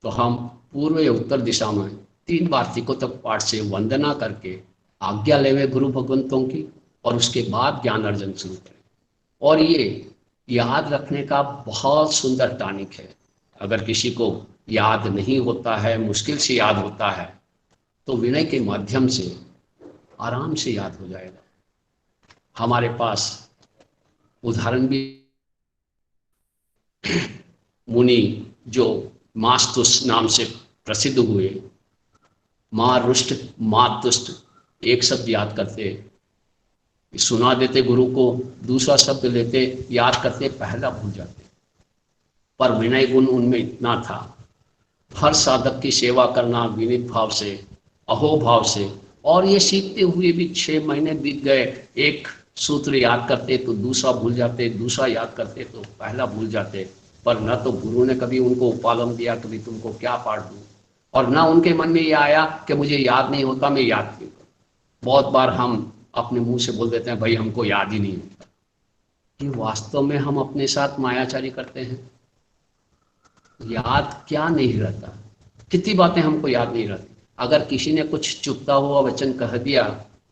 तो हम पूर्व या उत्तर दिशा में 3 वार्तिकों तक पाठ से वंदना करके आज्ञा लेवे गुरु भगवंतों की, और उसके बाद ज्ञान अर्जन शुरू करें। और ये याद रखने का बहुत सुंदर टॉनिक है। अगर किसी को याद नहीं होता है, मुश्किल से याद होता है, तो विनय के माध्यम से आराम से याद हो जाएगा। हमारे पास उदाहरण भी, मुनि जो मास्तुष नाम से प्रसिद्ध हुए, माँ रुष्ट माँ तुष्ट एक शब्द याद करते, सुना देते गुरु को, दूसरा शब्द लेते, याद करते, पहला भूल जाते। पर विनय गुण उनमें इतना था, हर साधक की सेवा करना विनीत भाव से, अहोभाव से। और ये सीखते हुए भी 6 महीने बीत गए, एक सूत्र याद करते तो दूसरा भूल जाते, दूसरा याद करते तो पहला भूल जाते। पर न तो गुरु ने कभी उनको उपालम दिया कभी तुमको क्या पाठ दूं, और न उनके मन में ये आया कि मुझे याद नहीं होता, मैं याद क्यों करूं। बहुत बार हम अपने मुंह से बोल देते हैं, भाई हमको याद ही नहीं होता। कि वास्तव में हम अपने साथ मायाचारी करते हैं। याद क्या नहीं रहता, कितनी बातें हमको याद नहीं रहती। अगर किसी ने कुछ चुपता हुआ वचन कह दिया,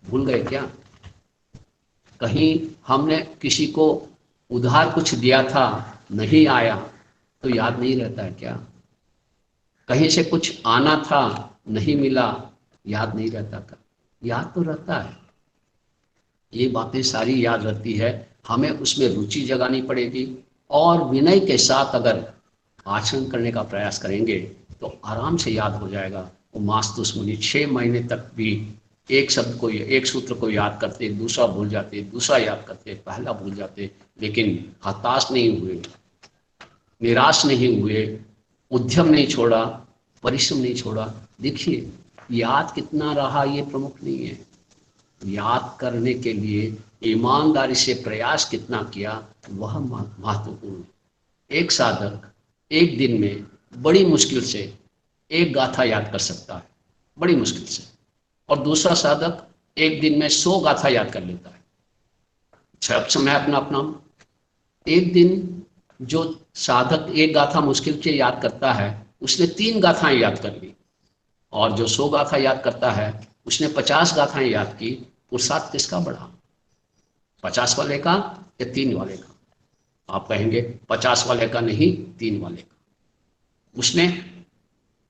भूल गए क्या? कहीं हमने किसी को उधार कुछ दिया था, नहीं आया तो याद नहीं रहता है क्या? कहीं से कुछ आना था, नहीं मिला, याद नहीं रहता का? याद तो रहता है। ये बातें सारी याद रहती है, हमें उसमें रुचि जगानी पड़ेगी और विनय के साथ अगर आचरण करने का प्रयास करेंगे तो आराम से याद हो जाएगा। वो मास्तुस मुनि 6 महीने तक भी एक शब्द को, एक सूत्र को याद करते, दूसरा भूल जाते, दूसरा याद करते, पहला भूल जाते, लेकिन हताश नहीं हुए, निराश नहीं हुए, उद्यम नहीं छोड़ा, परिश्रम नहीं छोड़ा। देखिए याद कितना रहा ये प्रमुख नहीं है, याद करने के लिए ईमानदारी से प्रयास कितना किया वह महत्वपूर्ण है। एक साधक एक दिन में बड़ी मुश्किल से एक गाथा याद कर सकता है, बड़ी मुश्किल से, और दूसरा साधक एक दिन में 100 गाथा याद कर लेता है। सब समय अपना अपना। एक दिन जो साधक एक गाथा मुश्किल से याद करता है, उसने 3 गाथाएं याद कर ली, और जो 100 गाथा याद करता है उसने 50 गाथाएं याद की। पुरुषार्थ किसका बढ़ा? 50 वाले का या 3 वाले का? आप कहेंगे 50 वाले का नहीं, 3 वाले का। उसने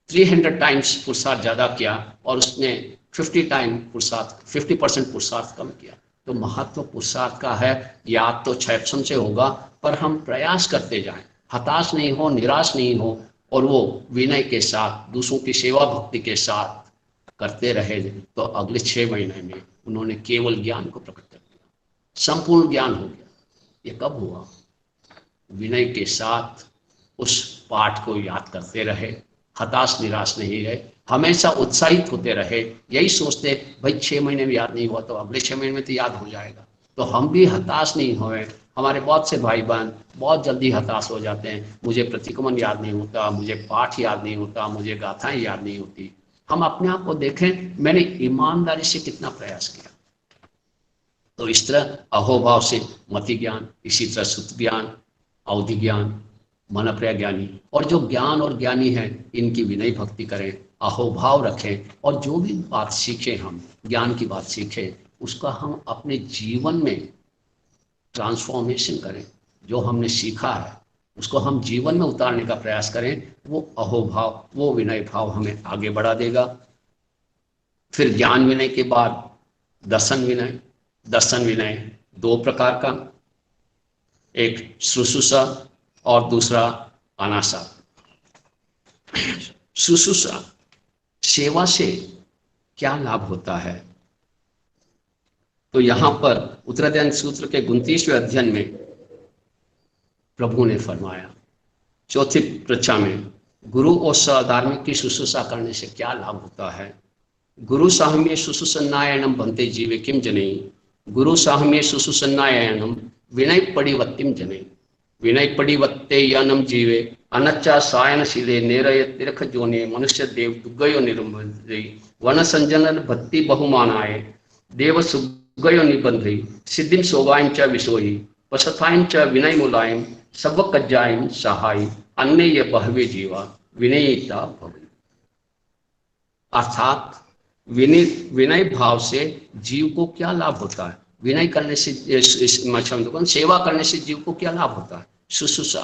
300 टाइम्स पुरुषार्थ ज्यादा किया और उसने 50% पुरुषार्थ कम किया। तो महत्व पुरुषार्थ का है। याद तो क्षयक्षण से होगा, पर हम प्रयास करते जाएं, हताश नहीं हो, निराश नहीं हो, और वो विनय के साथ दूसरों की सेवा भक्ति के साथ करते रहे। तो अगले 6 महीने में उन्होंने केवल ज्ञान को प्रकट कर दिया, संपूर्ण ज्ञान हो गया। ये कब हुआ? विनय के साथ उस पाठ को याद करते रहे, हताश निराश नहीं रहे, हमेशा उत्साहित होते रहे। यही सोचते भाई 6 महीने में याद नहीं हुआ तो अगले 6 महीने में तो याद हो जाएगा। तो हम भी हताश नहीं हुए। हमारे बहुत से भाई बहन बहुत जल्दी हताश हो जाते हैं, मुझे प्रतिक्रमण याद नहीं होता, मुझे पाठ याद नहीं होता, मुझे गाथाएं याद नहीं होती। हम अपने आप को देखें, मैंने ईमानदारी से कितना प्रयास किया। तो इस तरह अहोभाव से मति ज्ञान, इसी तरह सुत ज्ञान, अवधि ज्ञान, मनप्रिय ज्ञानी, और जो ज्ञान और ज्ञानी है इनकी विनय भक्ति करें, अहोभाव रखें, और जो भी बात सीखें, हम ज्ञान की बात सीखें, उसका हम अपने जीवन में ट्रांसफॉर्मेशन करें। जो हमने सीखा है उसको हम जीवन में उतारने का प्रयास करें। वो अहोभाव, वो विनय भाव हमें आगे बढ़ा देगा। फिर ज्ञान विनय के बाद दर्शन विनय। दर्शन विनय 2 प्रकार का, एक शुश्रूषा और दूसरा अनासा। शुश्रूषा, सेवा से क्या लाभ होता है? तो यहां पर उत्तराध्ययन सूत्र के 29वें अध्ययन में प्रभु ने फरमाया, चौथी पृच्छा में, गुरु और सधार्मिक की शुश्रूषा करने से क्या लाभ होता है? गुरु साहम्य शुश्रूषन्नायनम भन्ते जीवे किम जने, गुरु साहम्य शुश्रूषन्नायनम विनय पडिवत्तिम जने, विनय पडिवत्ते यानम जीवे अनच्चा सायनशीले नेरय तिरख जोने मनुष्य देव दुग्गयो निर्बंधि वन संजनन भक्ति बहुमानाय देव सुग्गयो निबंधि सिद्धिम सोगायम च विशोई पसथायम च विनय मूलायम सब कज्जायम सहाय अन्य ये बहवे जीवा विनयिता भवे। अर्थात विनय भाव से जीव को क्या लाभ होता है? विनय करने से, सेवा करने से जीव को क्या लाभ होता है? शुश्रूषा।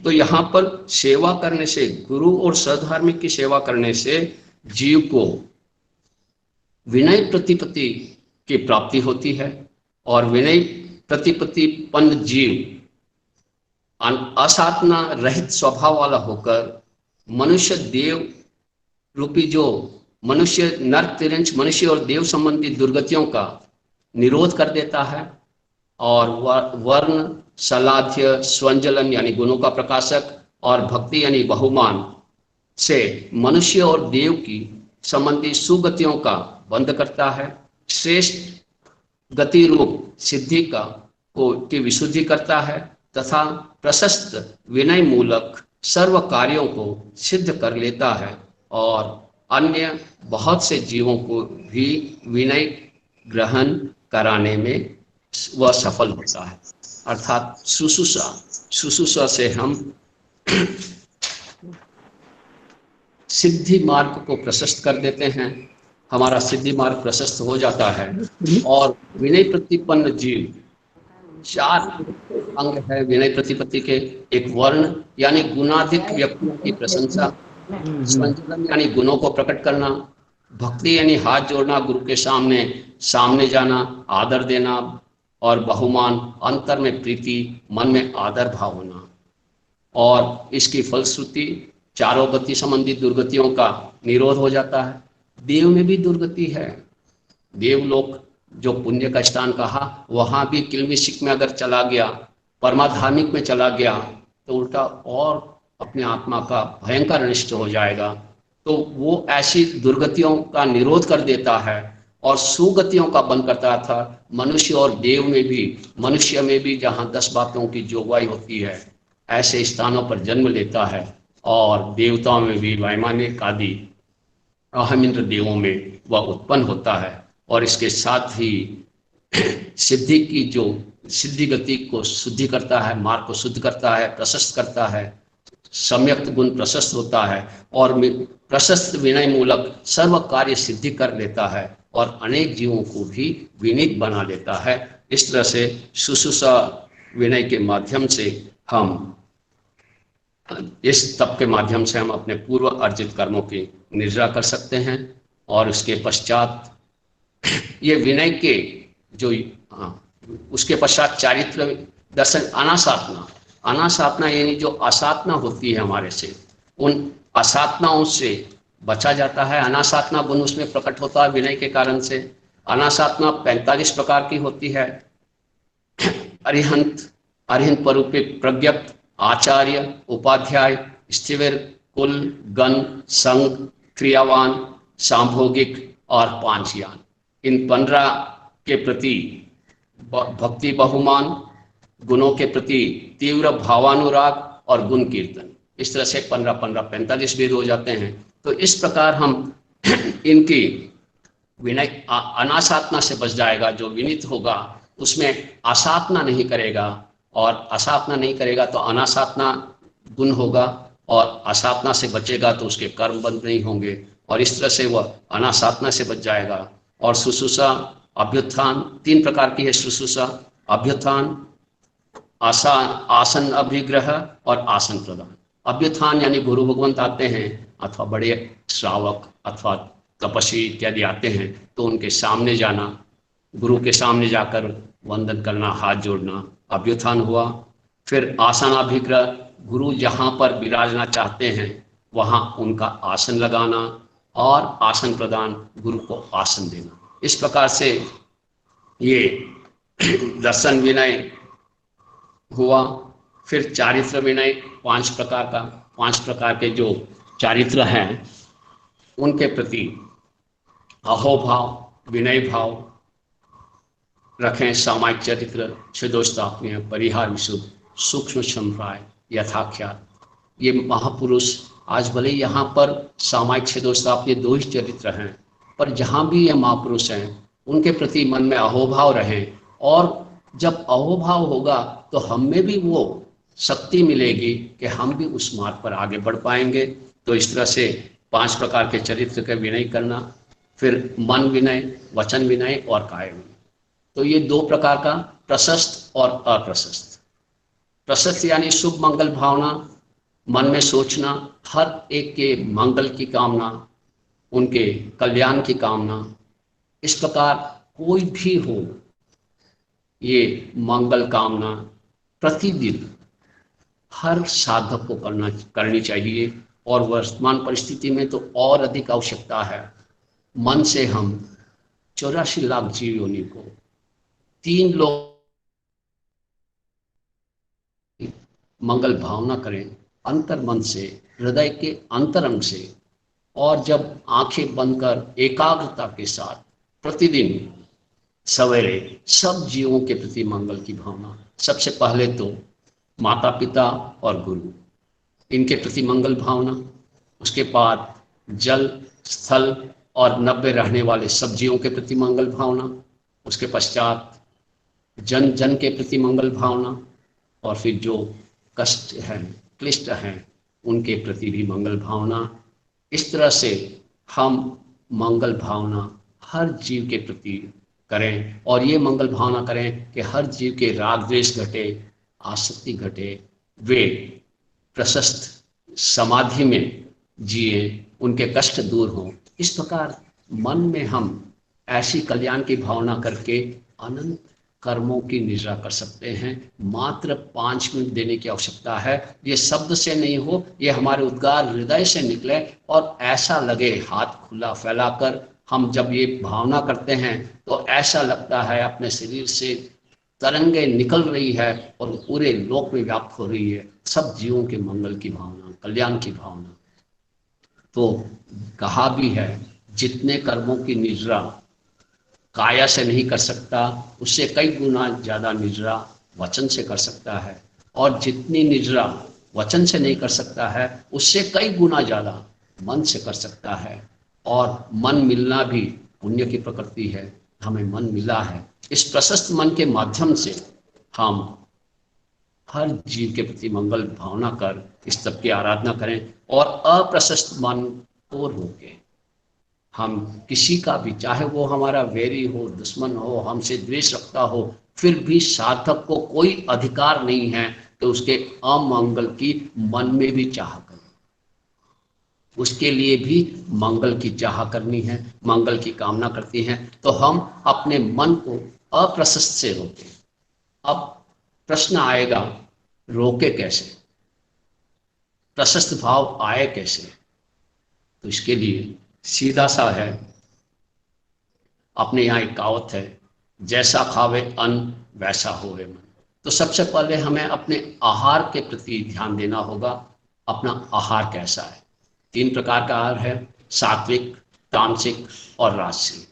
तो यहाँ पर सेवा करने से, गुरु और सधार्मिक की सेवा करने से जीव को विनय प्रतिपत्ति की प्राप्ति होती है, और विनय प्रतिपत्तिपन्न जीव असाधना रहित स्वभाव वाला होकर मनुष्य देव रूपी, जो मनुष्य नर तिरंच मनुष्य और देव संबंधी दुर्गतियों का निरोध कर देता है, और वर्ण सलाध्य स्वंजलन यानी गुणों का प्रकाशक और भक्ति यानी बहुमान से मनुष्य और देव की संबंधी सुगतियों का बंद करता है, श्रेष्ठ गति रूप सिद्धि की विशुद्धि करता है, तथा प्रशस्त विनय मूलक सर्व कार्यों को सिद्ध कर लेता है, और अन्य बहुत से जीवों को भी विनय ग्रहण कराने में वह सफल होता है। अर्थात शुश्रूषा से हम सिद्धि मार्ग को प्रशस्त कर देते हैं, हमारा सिद्धि मार्ग प्रशस्त हो जाता है। और विनय प्रतिपन्न जीव, 4 अंग है विनय प्रतिपत्ति के। एक वर्ण यानी गुणाधिक व्यक्तियों की प्रशंसा, संचलन यानी गुणों को प्रकट करना, भक्ति यानी हाथ जोड़ना, गुरु के सामने जाना, आदर देना, और बहुमान अंतर में प्रीति, मन में आदर भाव होना। और इसकी फलश्रुति चारों गति संबंधी दुर्गतियों का निरोध हो जाता है। देव में भी दुर्गति है। देवलोक जो पुण्य का स्थान कहा, वहां भी किलमिशिक में अगर चला गया, परमाधार्मिक में चला गया, तो उल्टा और अपने आत्मा का भयंकर अनिष्ट हो जाएगा। तो वो ऐसी दुर्गतियों का निरोध कर देता है और सुगतियों का बंद करता था। मनुष्य और देव में भी, मनुष्य में भी जहाँ 10 बातों की जोगवाई होती है, ऐसे स्थानों पर जन्म लेता है। और देवताओं में भी वैमानिक आदि अहमिंद्र देवों में वह उत्पन्न होता है। और इसके साथ ही सिद्धि की जो सिद्धि गति को शुद्धि करता है, मार्ग को शुद्ध करता है, प्रशस्त करता है, सम्यक गुण प्रशस्त होता है, और प्रशस्त विनय मूलक सर्व कार्य सिद्धि कर लेता है, और अनेक जीवों को भी विनीत बना लेता है। इस तरह से शुश्रूषा विनय के माध्यम से हम इस तप के माध्यम से हम अपने पूर्व अर्जित कर्मों की निर्जरा कर सकते हैं। और उसके पश्चात ये विनय के जो उसके पश्चात चारित्र दर्शन अनासाधना। अनासाधना यानी जो असाधना होती है हमारे से, उन असाधनाओं से बचा जाता है। अनासाधना गुण उसमें प्रकट होता है विनय के कारण से। अनासाधना 45 प्रकार की होती है। अरिहंत, अरिहंत परूपिक, प्रज्ञप्त, आचार्य, उपाध्याय, स्थिविर, कुल, गण, संग, क्रियावान, सांभोगिक और पांचयान। इन 15 के प्रति भक्ति बहुमान, गुणों के प्रति तीव्र भावानुराग और गुण कीर्तन। इस तरह से 15 15 45 वेद हो जाते हैं। तो इस प्रकार हम इनकी विनय अनासाधना से बच जाएगा। जो विनित होगा उसमें असाधना नहीं करेगा, और असाधना नहीं करेगा तो अनासाधना गुण होगा, और असाधना से बचेगा तो उसके कर्म बंद नहीं होंगे, और इस तरह से वह अनासाधना से बच जाएगा। और शुश्रूषा अभ्युत्थान 3 प्रकार की है। शुश्रूषा अभ्युत्थान, आसन अभिग्रह और आसन प्रदान। अभ्युत्थान यानी गुरु भगवंत आते हैं अथवा बड़े श्रावक अथवा तपस्वी इत्यादि आते हैं, तो उनके सामने जाना, गुरु के सामने जाकर वंदन करना, हाथ जोड़ना, अभ्युत्थान हुआ। फिर आसनाभिग्रह, गुरु जहाँ पर विराजना चाहते हैं वहाँ उनका आसन लगाना, और आसन प्रदान, गुरु को आसन देना। इस प्रकार से ये दर्शन विनय हुआ। फिर चारित्र विनय 5 प्रकार का, 5 प्रकार के जो चारित्र हैं उनके प्रति अहोभाव, विनय भाव रखें। सामायिक चरित्र, छिदोस्तापनीय, परिहार विशुद्ध, सूक्ष्म क्षमप्राय, यथाख्यात। ये महापुरुष आज भले यहाँ पर सामायिक छिदोस्तापनीय 2 ही चरित्र हैं, पर जहाँ भी ये महापुरुष हैं उनके प्रति मन में अहोभाव रहे। और जब अहोभाव होगा तो हम में भी वो शक्ति मिलेगी कि हम भी उस मार्ग पर आगे बढ़ पाएंगे। तो इस तरह से 5 प्रकार के चरित्र का विनय करना। फिर मन विनय, वचन विनय और काय विनय। तो ये 2 प्रकार का, प्रशस्त और अप्रशस्त। प्रशस्त यानी शुभ मंगल भावना, मन में सोचना, हर एक के मंगल की कामना, उनके कल्याण की कामना। इस प्रकार कोई भी हो, ये मंगल कामना प्रतिदिन हर साधक को करनी चाहिए। और वर्तमान परिस्थिति में तो और अधिक आवश्यकता है। मन से हम 84 लाख जीव योनि को 3 लोग मंगल भावना करें अंतर मन से, हृदय के अंतरंग से। और जब आंखें बंद कर एकाग्रता के साथ प्रतिदिन सवेरे सब जीवों के प्रति मंगल की भावना, सबसे पहले तो माता पिता और गुरु, इनके प्रति मंगल भावना। उसके बाद जल, स्थल और 90 रहने वाले सब जीवों के प्रति मंगल भावना। उसके पश्चात जन जन के प्रति मंगल भावना, और फिर जो कष्ट हैं, क्लिष्ट हैं, उनके प्रति भी मंगल भावना। इस तरह से हम मंगल भावना हर जीव के प्रति करें, और ये मंगल भावना करें कि हर जीव के राग द्वेष घटे, आसक्ति घटे, वे प्रशस्त समाधि में जिए, उनके कष्ट दूर हों। इस प्रकार मन में हम ऐसी कल्याण की भावना करके अनंत कर्मों की निजरा कर सकते हैं। मात्र 5 मिनट देने की आवश्यकता है। ये शब्द से नहीं हो, ये हमारे उद्गार हृदय से निकले, और ऐसा लगे हाथ खुला फैलाकर हम जब ये भावना करते हैं तो ऐसा लगता है अपने शरीर से तरंगे निकल रही है और पूरे लोक में व्याप्त हो रही है, सब जीवों के मंगल की भावना, कल्याण की भावना। तो कहा भी है, जितने कर्मों की निजरा काया से नहीं कर सकता, उससे कई गुना ज्यादा निजरा वचन से कर सकता है, और जितनी निजरा वचन से नहीं कर सकता है उससे कई गुना ज्यादा मन से कर सकता है। और मन मिलना भी पुण्य की प्रकृति है। हमें मन मिला है, इस प्रशस्त मन के माध्यम से हम हर जीव के प्रति मंगल भावना कर इस तप की आराधना करें, और अप्रशस्त मन को रोकें। हम किसी का भी, चाहे वो हमारा वैरी हो, दुश्मन हो, हमसे द्वेष रखता हो, फिर भी साधक को कोई अधिकार नहीं है कि उसके अमंगल की मन में भी चाह करे। उसके लिए भी मंगल की चाह करनी है, मंगल की कामना करती है, तो हम अपने मन को अप्रशस्त से रोकें। अब प्रश्न आएगा, रोके कैसे, प्रशस्त भाव आए कैसे? तो इसके लिए सीधा सा है, अपने यहाँ एक कहावत है, जैसा खावे अन्न वैसा होवे मन। तो सबसे पहले हमें अपने आहार के प्रति ध्यान देना होगा। अपना आहार कैसा है? 3 प्रकार का आहार है, सात्विक, तामसिक और राजसिक।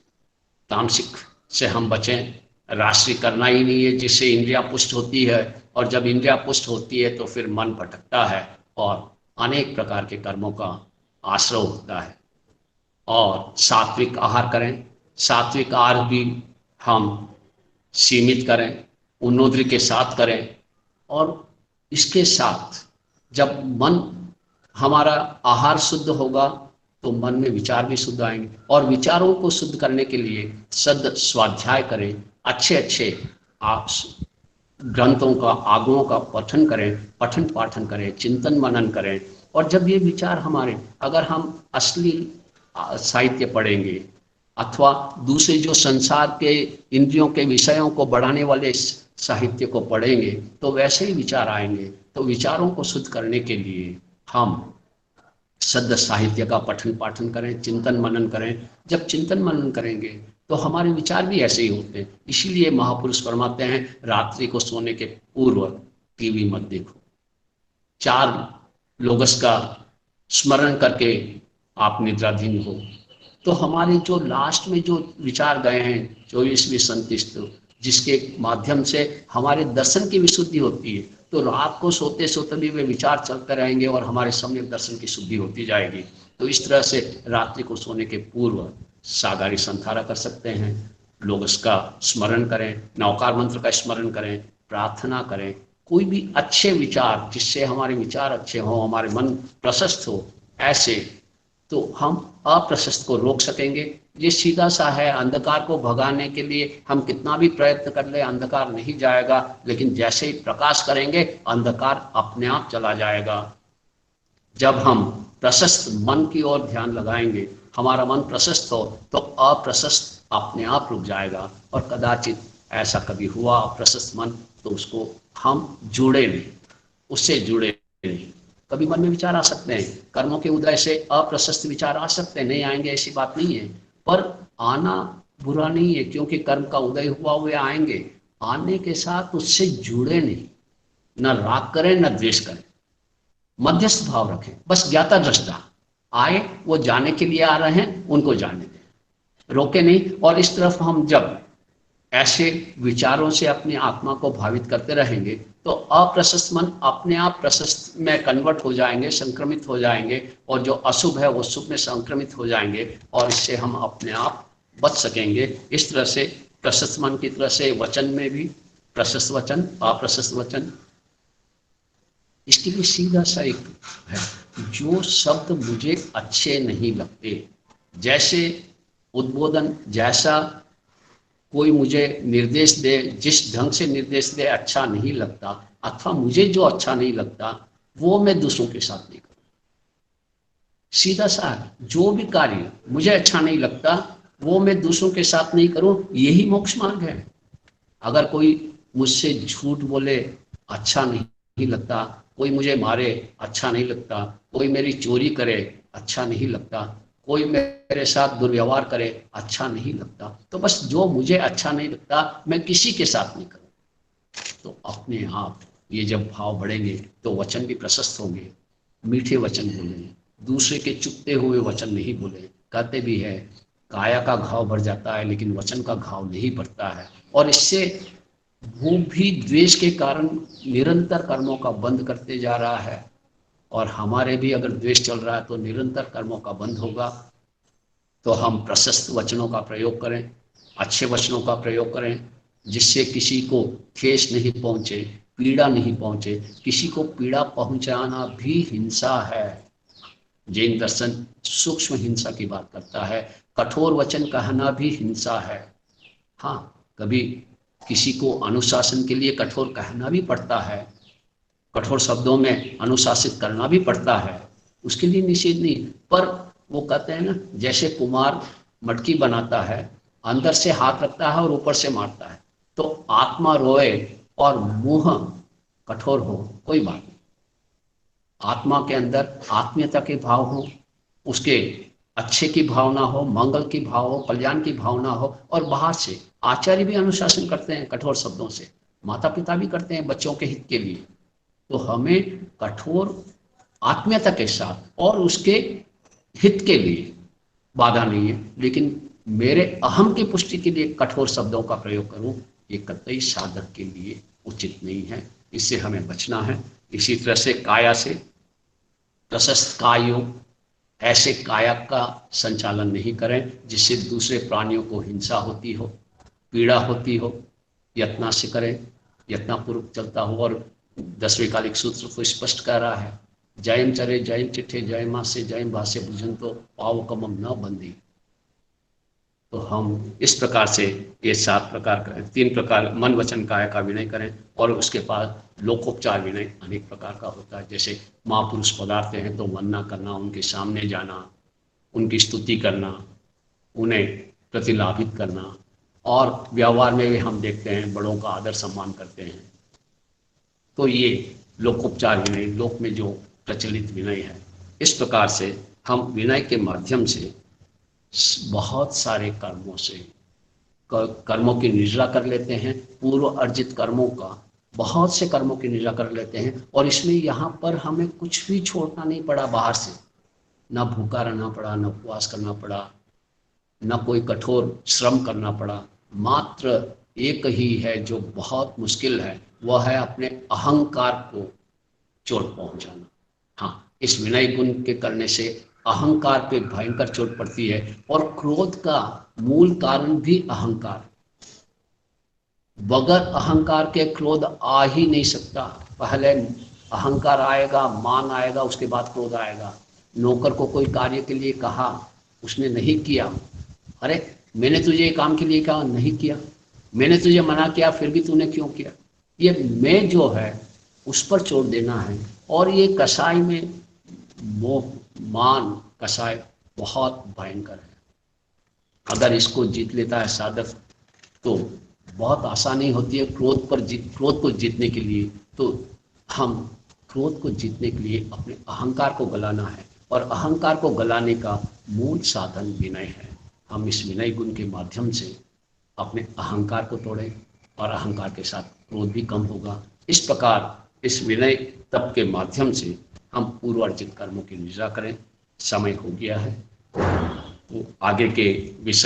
तामसिक से हम बचें, राजसिक करना ही नहीं है, जिससे इंद्रिया पुष्ट होती है, और जब इंद्रिया पुष्ट होती है तो फिर मन भटकता है और अनेक प्रकार के कर्मों का आश्रय होता है। और सात्विक आहार करें। सात्विक आहार भी हम सीमित करें, उन्नोद्र के साथ करें, और इसके साथ जब मन हमारा आहार शुद्ध होगा तो मन में विचार भी शुद्ध आएंगे, और विचारों को शुद्ध करने के लिए सद स्वाध्याय करें, अच्छे अच्छे आप ग्रंथों का, आगमों का पठन करें, पठन पाठन करें, चिंतन मनन करें। और जब ये विचार हमारे, अगर हम असली साहित्य पढ़ेंगे अथवा दूसरे जो संसार के इंद्रियों के विषयों को बढ़ाने वाले साहित्य को पढ़ेंगे तो वैसे ही विचार आएंगे। तो विचारों को शुद्ध करने के लिए हम सद साहित्य का पठन पाठन करें, चिंतन मनन करें। जब चिंतन मनन करेंगे तो हमारे विचार भी ऐसे ही होते हैं। इसीलिए महापुरुष फरमाते हैं, रात्रि को सोने के पूर्व टीवी मत देखो, 4 लोगस का स्मरण करके आप निद्राधीन हो। तो हमारे जो लास्ट में जो विचार गए हैं 24वीं संतिष्ठ, जिसके माध्यम से हमारे दर्शन की विशुद्धि होती है, तो रात को सोते सोते भी वे विचार चलते रहेंगे और हमारे सम्यक दर्शन की शुद्धि होती जाएगी। तो इस तरह से रात्रि को सोने के पूर्व सागारी संथारा कर सकते हैं, लोग इसका स्मरण करें, नवकार मंत्र का स्मरण करें, प्रार्थना करें, कोई भी अच्छे विचार जिससे हमारे विचार अच्छे हों, हमारे मन प्रशस्त हो, ऐसे तो हम अप्रशस्त को रोक सकेंगे। ये सीधा सा है, अंधकार को भगाने के लिए हम कितना भी प्रयत्न कर ले अंधकार नहीं जाएगा, लेकिन जैसे ही प्रकाश करेंगे अंधकार अपने आप चला जाएगा। जब हम प्रशस्त मन की ओर ध्यान लगाएंगे, हमारा मन प्रशस्त हो, तो अप्रशस्त अपने आप रुक जाएगा। और कदाचित ऐसा कभी हुआ अप्रशस्त मन, तो उसको हम जुड़े नहीं, उससे जुड़े नहीं। कभी मन में विचार आ सकते हैं, कर्मों के उदय से अप्रशस्त विचार आ सकते हैं, नहीं आएंगे ऐसी बात नहीं है, पर आना बुरा नहीं है, क्योंकि कर्म का उदय हुआ हुए आएंगे। आने के साथ उससे जुड़े नहीं, न राग करें न द्वेष करें, मध्यस्थ भाव रखें, बस ज्ञाता दृष्टा आए, वो जाने के लिए आ रहे हैं, उनको जाने दें, रोके नहीं। और इस तरफ हम जब ऐसे विचारों से अपनी आत्मा को भावित करते रहेंगे तो अप्रशस्त मन अपने आप प्रशस्त में कन्वर्ट हो जाएंगे, संक्रमित हो जाएंगे, और जो अशुभ है वो शुभ में संक्रमित हो जाएंगे, और इससे हम अपने आप बच सकेंगे। इस तरह से प्रशस्त मन की तरह से वचन में भी प्रशस्त वचन, अप्रशस्त वचन। इसके लिए सीधा सा एक है, जो शब्द मुझे अच्छे नहीं लगते, जैसे उद्बोधन, जैसा कोई मुझे निर्देश दे, जिस ढंग से निर्देश दे अच्छा नहीं लगता, अथवा मुझे जो अच्छा नहीं लगता वो मैं दूसरों के साथ नहीं करूं। सीधा सा है, जो भी कार्य मुझे अच्छा नहीं लगता वो मैं दूसरों के साथ नहीं करूं, यही मोक्ष मार्ग है। अगर कोई मुझसे झूठ बोले अच्छा नहीं लगता, कोई मुझे मारे अच्छा नहीं लगता, कोई मेरी चोरी करे अच्छा नहीं लगता, कोई मेरे साथ दुर्व्यवहार करे अच्छा नहीं लगता, तो बस जो मुझे अच्छा नहीं लगता मैं किसी के साथ नहीं करूं। तो अपने आप ये जब भाव बढ़ेंगे तो वचन भी प्रशस्त होंगे, मीठे वचन बोलेंगे, दूसरे के चुपते हुए वचन नहीं बोले। कहते भी है, काया का घाव भर जाता है लेकिन वचन का घाव नहीं भरता है। और इससे वो भी द्वेष के कारण निरंतर कर्मों का बंद करते जा रहा है, और हमारे भी अगर द्वेष चल रहा है तो निरंतर कर्मों का बंद होगा। तो हम प्रशस्त वचनों का प्रयोग करें, अच्छे वचनों का प्रयोग करें, जिससे किसी को ठेस नहीं पहुंचे, पीड़ा नहीं पहुंचे। किसी को पीड़ा पहुंचाना भी हिंसा है, जैन दर्शन सूक्ष्म हिंसा की बात करता है। कठोर वचन कहना भी हिंसा है। हाँ, कभी किसी को अनुशासन के लिए कठोर कहना भी पड़ता है, कठोर शब्दों में अनुशासित करना भी पड़ता है, उसके लिए निषेध नहीं। पर वो कहते हैं ना, जैसे कुम्हार मटकी बनाता है, अंदर से हाथ रखता है और ऊपर से मारता है, तो आत्मा रोए और मुंह कठोर हो, कोई बात नहीं। आत्मा के अंदर आत्मीयता के भाव हो, उसके अच्छे की भावना हो, मंगल की भाव हो, कल्याण की भावना हो, और बाहर से आचार्य भी अनुशासन करते हैं कठोर शब्दों से, माता पिता भी करते हैं बच्चों के हित के लिए। तो हमें कठोर आत्मीयता के साथ और उसके हित के लिए बाधा नहीं है, लेकिन मेरे अहम की पुष्टि के लिए कठोर शब्दों का प्रयोग करूं, ये कतई साधक के लिए उचित नहीं है। इससे हमें बचना है। इसी तरह से काया से प्रशस्त कायोग, ऐसे काया का संचालन नहीं करें जिससे दूसरे प्राणियों को हिंसा होती हो, पीड़ा होती हो। यत्ना से करें, यत्नापूर्वक चलता हो। और 10वें कालिक सूत्र को स्पष्ट कर रहा है, जयम चरे जयम चिट्ठे जय माँ से जयम भाष्य भुजन तो पाव कमम न बंदी। तो हम इस प्रकार से ये 7 प्रकार करें, 3 प्रकार मन वचन काया का विनय करें। और उसके बाद लोकोपचार विनय अनेक प्रकार का होता है। जैसे महापुरुष पधारते हैं तो वंदना करना, उनके सामने जाना, उनकी स्तुति करना, उन्हें प्रतिलाभित करना, और व्यवहार में भी हम देखते हैं बड़ों का आदर सम्मान करते हैं। तो ये लोकोपचार विनय, लोक में जो प्रचलित विनय है। इस प्रकार से हम विनय के माध्यम से बहुत सारे कर्मों से कर्मों की निजरा कर लेते हैं, पूर्व अर्जित कर्मों का, बहुत से कर्मों की निजरा कर लेते हैं। और इसमें यहाँ पर हमें कुछ भी छोड़ना नहीं पड़ा बाहर से, ना भूखा रहना पड़ा, ना उपवास करना पड़ा, न कोई कठोर श्रम करना पड़ा। मात्र एक ही है जो बहुत मुश्किल है, वह है अपने अहंकार को चोट पहुंचाना। हाँ, इस विनय गुण के करने से अहंकार पे भयंकर चोट पड़ती है। और क्रोध का मूल कारण भी अहंकार, बगैर अहंकार के क्रोध आ ही नहीं सकता। पहले अहंकार आएगा, मान आएगा, उसके बाद क्रोध आएगा। नौकर को कोई कार्य के लिए कहा, उसने नहीं किया, अरे मैंने तुझे काम के लिए कहा, नहीं किया, मैंने तुझे मना किया फिर भी तूने क्यों किया। ये मैं जो है उस पर छोड़ देना है। और ये कसाई में मोह मान कसाई बहुत भयंकर है। अगर इसको जीत लेता है साधक तो बहुत आसानी होती है क्रोध को जीतने के लिए। तो हम क्रोध को जीतने के लिए अपने अहंकार को गलाना है, और अहंकार को गलाने का मूल साधन विनय है। हम इस विनय गुण के माध्यम से अपने अहंकार को तोड़ें, और अहंकार के साथ क्रोध भी कम होगा। इस प्रकार इस विनय तप के माध्यम से हम पूर्व अर्जित कर्मों की निजरा करें। समय हो गया है, तो आगे के विषय